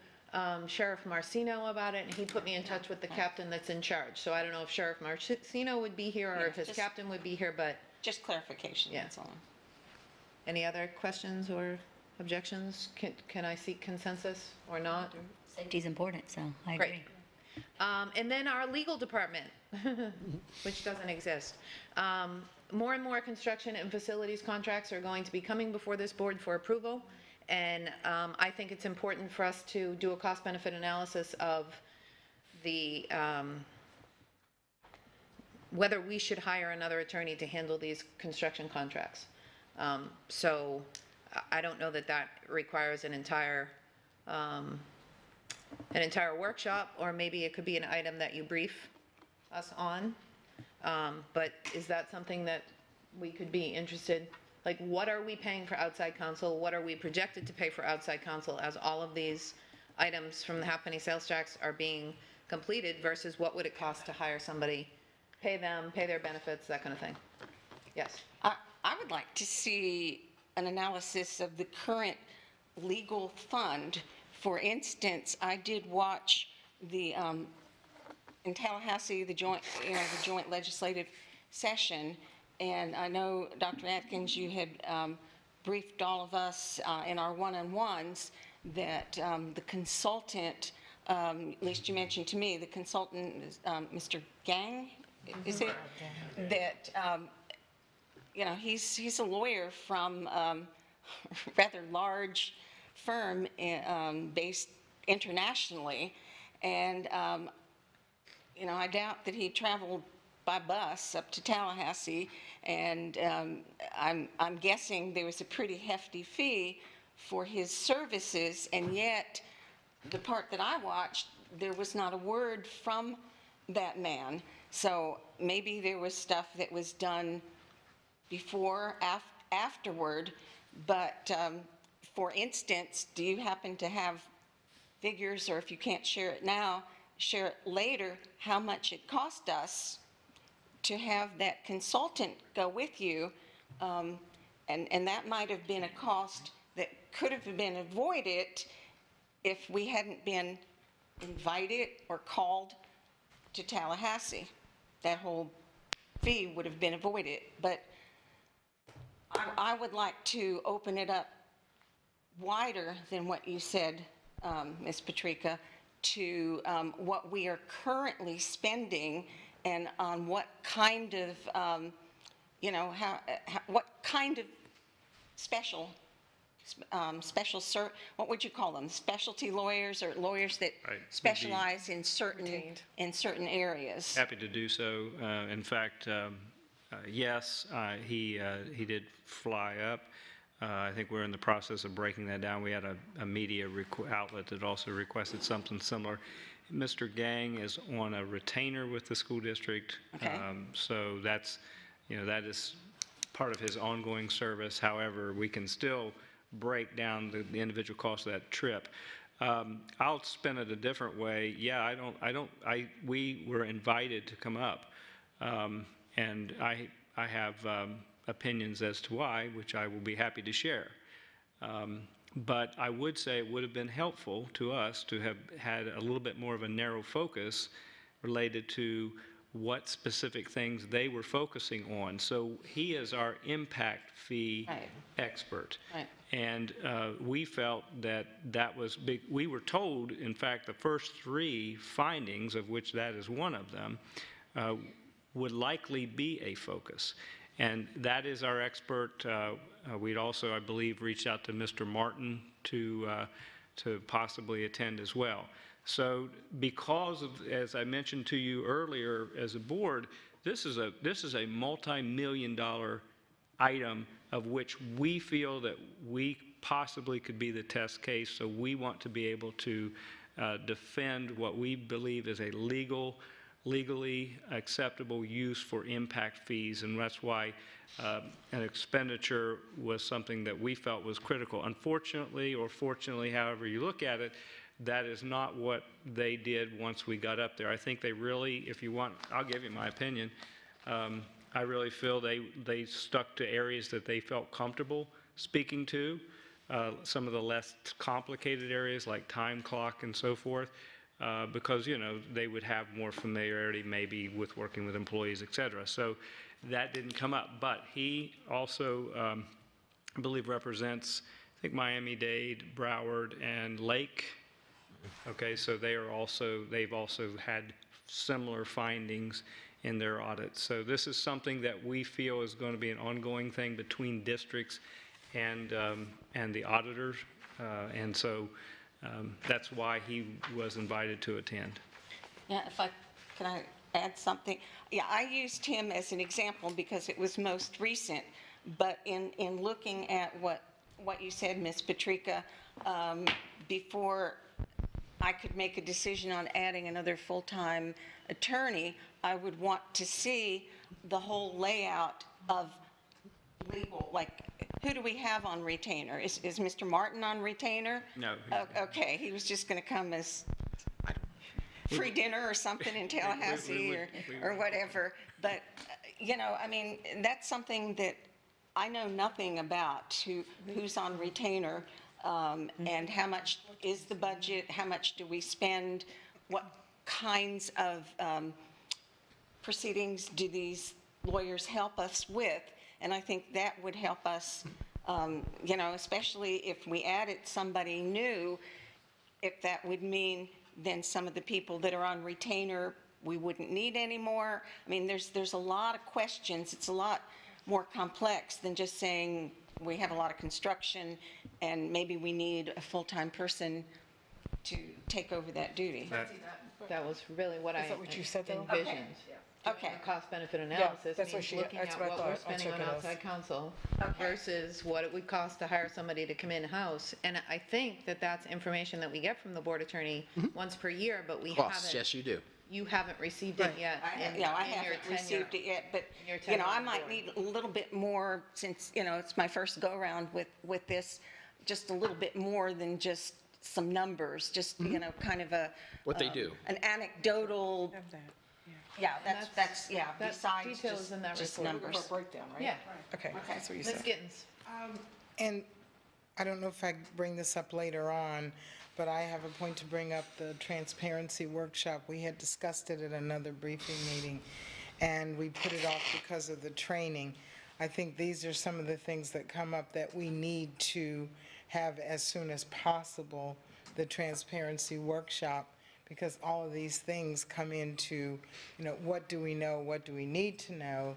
S3: Sheriff Marcino about it, and he put me in touch with the captain that's in charge. So I don't know if Sheriff Marcino would be here or
S9: Yeah,
S3: if his
S9: just-
S3: captain would be here, but
S9: Just clarification,
S3: Yeah.
S9: that's all.
S3: any other questions or objections? Can I seek consensus or not?
S7: Safety's important, so I agree.
S3: Great. And then our legal department, which doesn't exist. More and more construction and facilities contracts are going to be coming before this board for approval. And I think it's important for us to do a cost-benefit analysis of the, whether we should hire another attorney to handle these construction contracts. So I don't know that that requires an entire workshop, or maybe it could be an item that you brief us on. But is that something that we could be interested? Like, what are we paying for outside counsel? What are we projected to pay for outside counsel as all of these items from the half-penny sales tax are being completed versus what would it cost to hire somebody, pay them, pay their benefits, that kind of thing? Yes.
S9: I would like to see an analysis of the current legal fund. For instance, I did watch the, in Tallahassee, the joint legislative session, and I know, Dr. Atkins, you had briefed all of us in our one-on-ones that the consultant, at least you mentioned to me, the consultant, Mr. Gang, is it? That, he's a lawyer from a rather large firm based internationally, and I doubt that he traveled by bus up to Tallahassee, and I'm guessing there was a pretty hefty fee for his services, and yet the part that I watched, there was not a word from that man. So maybe there was stuff that was done before, afterward, but for instance, do you happen to have figures, or if you can't share it now, share it later, how much it cost us to have that consultant go with you? And that might have been a cost that could have been avoided if we hadn't been invited or called to Tallahassee. That whole fee would have been avoided. But I would like to open it up wider than what you said, Ms. Patrica, to what we are currently spending and on what kind of, what kind of what would you call them? Specialty lawyers, or lawyers that
S8: Right.
S9: specialize in certain areas?
S8: Happy to do so. In fact, yes, he did fly up. I think we're in the process of breaking that down. We had a media outlet that also requested something similar. Mr. Gang is on a retainer with the school district.
S9: Okay.
S8: So that's, that is part of his ongoing service. However, we can still break down the individual cost of that trip. I'll spin it a different way. Yeah, we were invited to come up. And I have opinions as to why, which I will be happy to share. But I would say it would have been helpful to us to have had a little bit more of a narrow focus related to what specific things they were focusing on. So he is our impact fee
S9: Right.
S8: expert.
S9: Right.
S8: And we felt that that was big. We were told, in fact, the first 3 findings, of which that is one of them, would likely be a focus. And that is our expert. We'd also, I believe, reached out to Mr. Martin to possibly attend as well. So because of, as I mentioned to you earlier as a board, this is a multi-million-dollar item of which we feel that we possibly could be the test case. So we want to be able to defend what we believe is a legally acceptable use for impact fees, and that's why an expenditure was something that we felt was critical. Unfortunately, or fortunately, however you look at it, that is not what they did once we got up there. I think they really, if you want, I'll give you my opinion. I really feel they stuck to areas that they felt comfortable speaking to, some of the less complicated areas like time clock and so forth, because, you know, they would have more familiarity maybe with working with employees, et cetera. So that didn't come up. But he also, I believe, represents, I think, Miami-Dade, Broward, and Lake. Okay, so they've also had similar findings in their audits. So this is something that we feel is going to be an ongoing thing between districts and the auditors, and so that's why he was invited to attend.
S9: Yeah, can I add something? Yeah, I used him as an example because it was most recent, but in looking at what you said, Ms. Patrica, before I could make a decision on adding another full-time attorney, I would want to see the whole layout of legal, like, who do we have on retainer? Is Mr. Martin on retainer?
S8: No.
S9: Okay, he was just going to come as free dinner or something in Tallahassee or whatever. But, you know, I mean, that's something that I know nothing about, who's on retainer, and how much is the budget, how much do we spend, what kinds of proceedings do these lawyers help us with? And I think that would help us, you know, especially if we added somebody new, if that would mean then some of the people that are on retainer we wouldn't need anymore. I mean, there's a lot of questions. It's a lot more complex than just saying we have a lot of construction and maybe we need a full-time person to take over that duty.
S3: That was really what I
S4: Is that what you said, though?
S3: envisioned.
S9: Okay.
S3: A cost-benefit analysis
S4: that's what
S3: means
S4: she-
S3: looking
S4: that's
S3: at
S4: what I
S3: what we're
S4: thought. I'll
S3: spending
S4: check
S3: on
S4: it out.
S3: outside counsel
S9: Okay.
S3: versus what it would cost to hire somebody to come in-house. And I think that that's information that we get from the board attorney once per year, but we
S10: Costs,
S3: haven't.
S10: yes, you do.
S3: You haven't received it yet.
S9: I
S3: in
S9: haven't
S3: your tenure.
S9: received it yet, but,
S3: In your
S9: you know,
S3: tenure
S9: I
S3: on the
S9: might
S3: board.
S9: need a little bit more since, you know, it's my first go-around with this, just a little bit more than just some numbers, just, you know, kind of a.
S10: What they do.
S9: An anecdotal, yeah, that's, yeah,
S3: That
S9: besides
S3: detail is
S9: just
S3: in that
S9: just
S3: report.
S9: numbers.
S4: Breakdown, right?
S3: Yeah.
S4: Okay, that's what you
S3: Ms.
S4: said.
S3: Gittens.
S2: And I don't know if I bring this up later on, but I have a point to bring up, the transparency workshop. We had discussed it at another briefing meeting, and we put it off because of the training. I think these are some of the things that come up that we need to have as soon as possible, the transparency workshop, because all of these things come into, you know, what do we know, what do we need to know?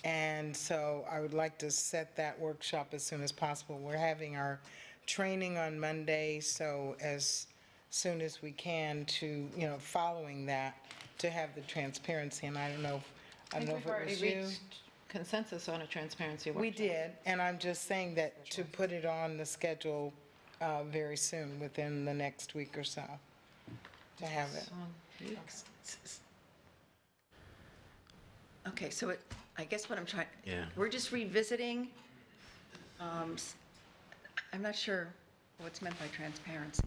S2: And so I would like to set that workshop as soon as possible. We're having our training on Monday, so as soon as we can to, you know, following that, to have the transparency. And I don't know
S3: I think
S2: if
S3: we've
S2: it
S3: already
S2: was you.
S3: reached consensus on a transparency workshop.
S2: We did, and I'm just saying that to put it on the schedule very soon, within the next week or so, to have it.
S6: Okay, so I guess what I'm trying.
S10: Yeah.
S6: We're just revisiting, I'm not sure what's meant by transparency.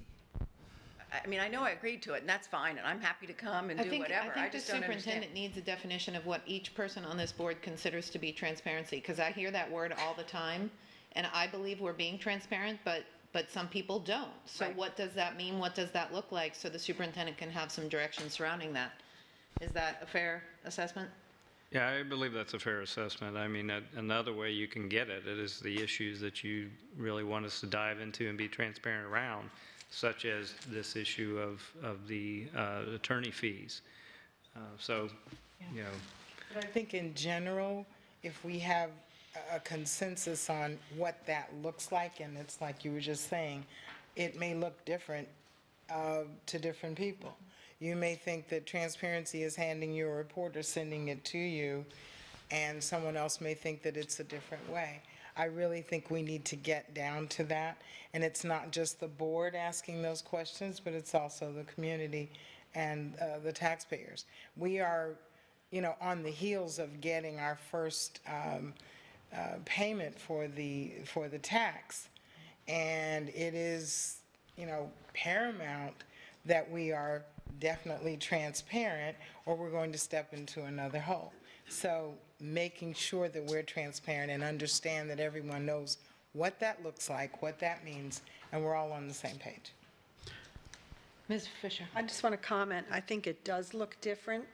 S6: I mean, I know I agreed to it, and that's fine, and I'm happy to come and do whatever.
S3: I think the
S6: just don't understand.
S3: superintendent needs a definition of what each person on this board considers to be transparency, because I hear that word all the time, and I believe we're being transparent, but some people don't. So
S6: Right.
S3: what does that mean? What does that look like? So the superintendent can have some direction surrounding that. Is that a fair assessment?
S8: Yeah, I believe that's a fair assessment. I mean, another way you can get at it is the issues that you really want us to dive into and be transparent around, such as this issue of the attorney fees. So, you know,
S2: But I think in general, if we have a consensus on what that looks like, and it's like you were just saying, it may look different to different people. You may think that transparency is handing you a report or sending it to you, and someone else may think that it's a different way. I really think we need to get down to that, and it's not just the board asking those questions, but it's also the community and the taxpayers. We are, you know, on the heels of getting our first payment for the tax, and it is, you know, paramount that we are definitely transparent, or we're going to step into another hole. So making sure that we're transparent and understand that everyone knows what that looks like, what that means, and we're all on the same page.
S3: Ms. Fisher?
S5: I just want to comment, I think it does look different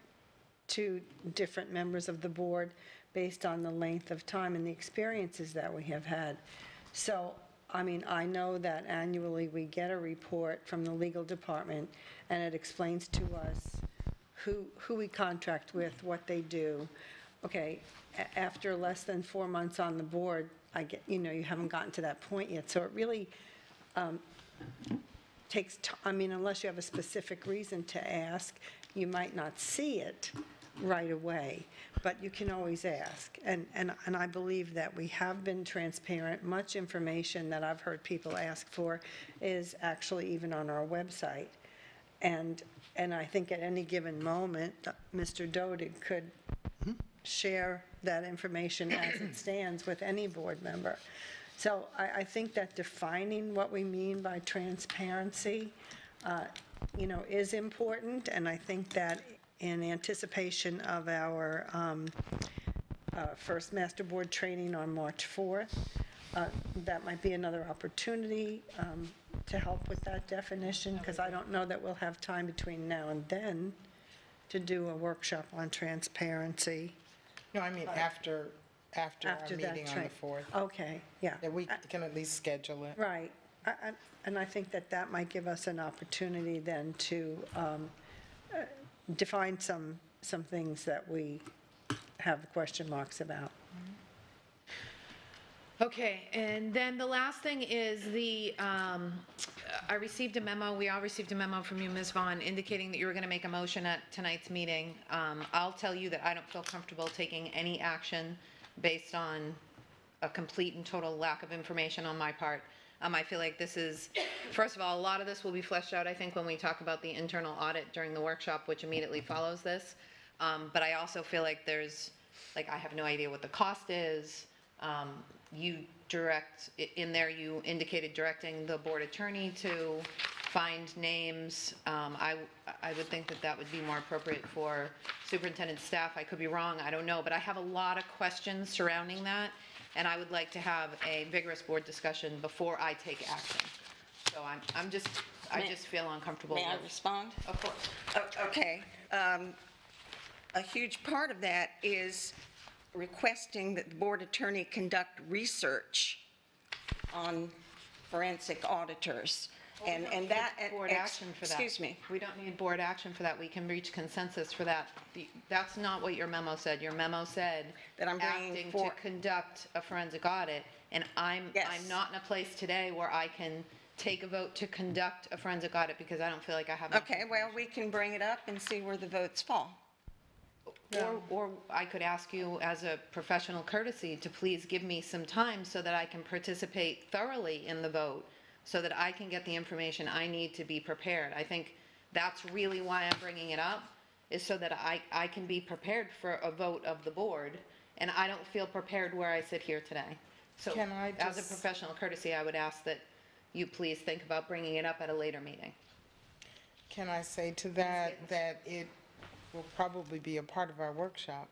S5: to different members of the board based on the length of time and the experiences that we have had. So, I mean, I know that annually we get a report from the legal department, and it explains to us who we contract with, what they do. Okay, after less than 4 months on the board, I get, you know, you haven't gotten to that point yet. So it really takes time. I mean, unless you have a specific reason to ask, you might not see it right away, but you can always ask. And I believe that we have been transparent. Much information that I've heard people ask for is actually even on our website. And I think at any given moment, Mr. Dodig could share that information as it stands with any board member. So I think that defining what we mean by transparency, you know, is important, and I think that in anticipation of our first master board training on March 4th, that might be another opportunity to help with that definition, because I don't know that we'll have time between now and then to do a workshop on transparency.
S2: No, I mean after our
S5: After that
S2: meeting on
S5: train.
S2: the 4th.
S5: Okay, yeah.
S2: That we can at least schedule it.
S5: Right. And I think that that might give us an opportunity then to define some things that we have question marks about.
S3: Okay, and then the last thing is I received a memo, we all received a memo from you, Ms. Vaughn, indicating that you were going to make a motion at tonight's meeting. I'll tell you that I don't feel comfortable taking any action based on a complete and total lack of information on my part. I feel like this is, first of all, a lot of this will be fleshed out, I think, when we talk about the internal audit during the workshop, which immediately follows this. But I also feel like I have no idea what the cost is. You direct, in there you indicated directing the board attorney to find names. I would think that that would be more appropriate for superintendent staff. I could be wrong, I don't know, but I have a lot of questions surrounding that, and I would like to have a vigorous board discussion before I take action. So I just feel uncomfortable.
S9: May I respond?
S3: Of course.
S9: Okay. A huge part of that is requesting that the board attorney conduct research on forensic auditors. And that.
S3: Board action for that.
S9: Excuse me.
S3: We don't need board action for that. We can reach consensus for that. That's not what your memo said. Your memo said
S9: That I'm bringing
S3: acting to conduct a forensic audit, and I'm
S9: Yes.
S3: not in a place today where I can take a vote to conduct a forensic audit because I don't feel like I have.
S9: Okay, well, we can bring it up and see where the votes fall.
S3: Or I could ask you as a professional courtesy to please give me some time so that I can participate thoroughly in the vote, so that I can get the information I need to be prepared. I think that's really why I'm bringing it up, is so that I can be prepared for a vote of the board, and I don't feel prepared where I sit here today. So
S2: Can I
S3: as a
S2: just-
S3: professional courtesy, I would ask that you please think about bringing it up at a later meeting.
S2: Can I say to that, that it will probably be a part of our workshop?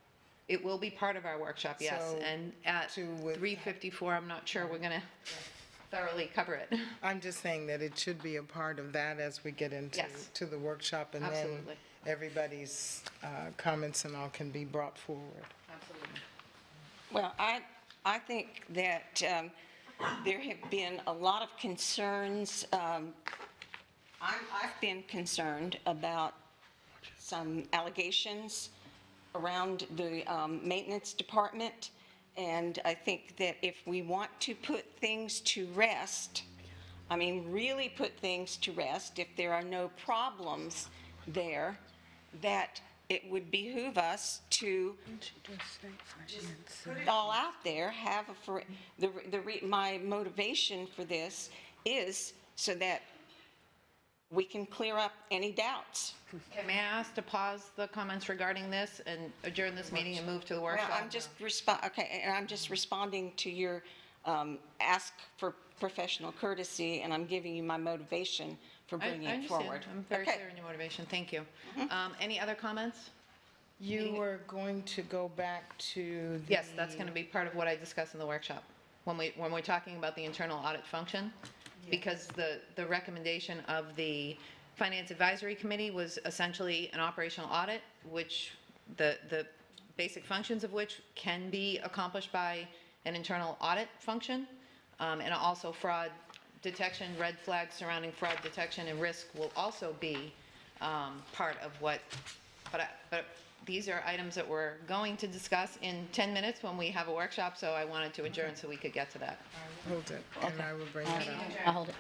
S3: It will be part of our workshop, yes,
S2: So,
S3: and at
S2: with-
S3: 3:54, I'm not sure we're going to thoroughly cover it.
S2: I'm just saying that it should be a part of that as we get into
S3: Yes.
S2: to the workshop, and then
S3: Absolutely.
S2: everybody's comments and all can be brought forward.
S9: Well, I think that there have been a lot of concerns. I've been concerned about some allegations around the maintenance department, and I think that if we want to put things to rest, I mean, really put things to rest, if there are no problems there, that it would behoove us to just put it all out there, have my motivation for this is so that we can clear up any doubts.
S3: Okay, may I ask to pause the comments regarding this and adjourn this meeting and move to the
S9: Well,
S3: workshop?
S9: I'm just responding to your ask for professional courtesy, and I'm giving you my motivation for bringing it forward.
S3: I understand. I'm very
S9: Okay.
S3: clear in your motivation. Thank you. Any other comments?
S2: You were going to go back to the...
S3: Yes, that's going to be part of what I discuss in the workshop, when we're talking about the internal audit function, because the recommendation of the Finance Advisory Committee was essentially an operational audit, which the basic functions of which can be accomplished by an internal audit function, and also fraud detection, red flags surrounding fraud detection and risk will also be part of what, but these are items that we're going to discuss in 10 minutes when we have a workshop, so I wanted to adjourn so we could get to that.
S2: Hold it, and I will bring that up.
S7: I'll hold it.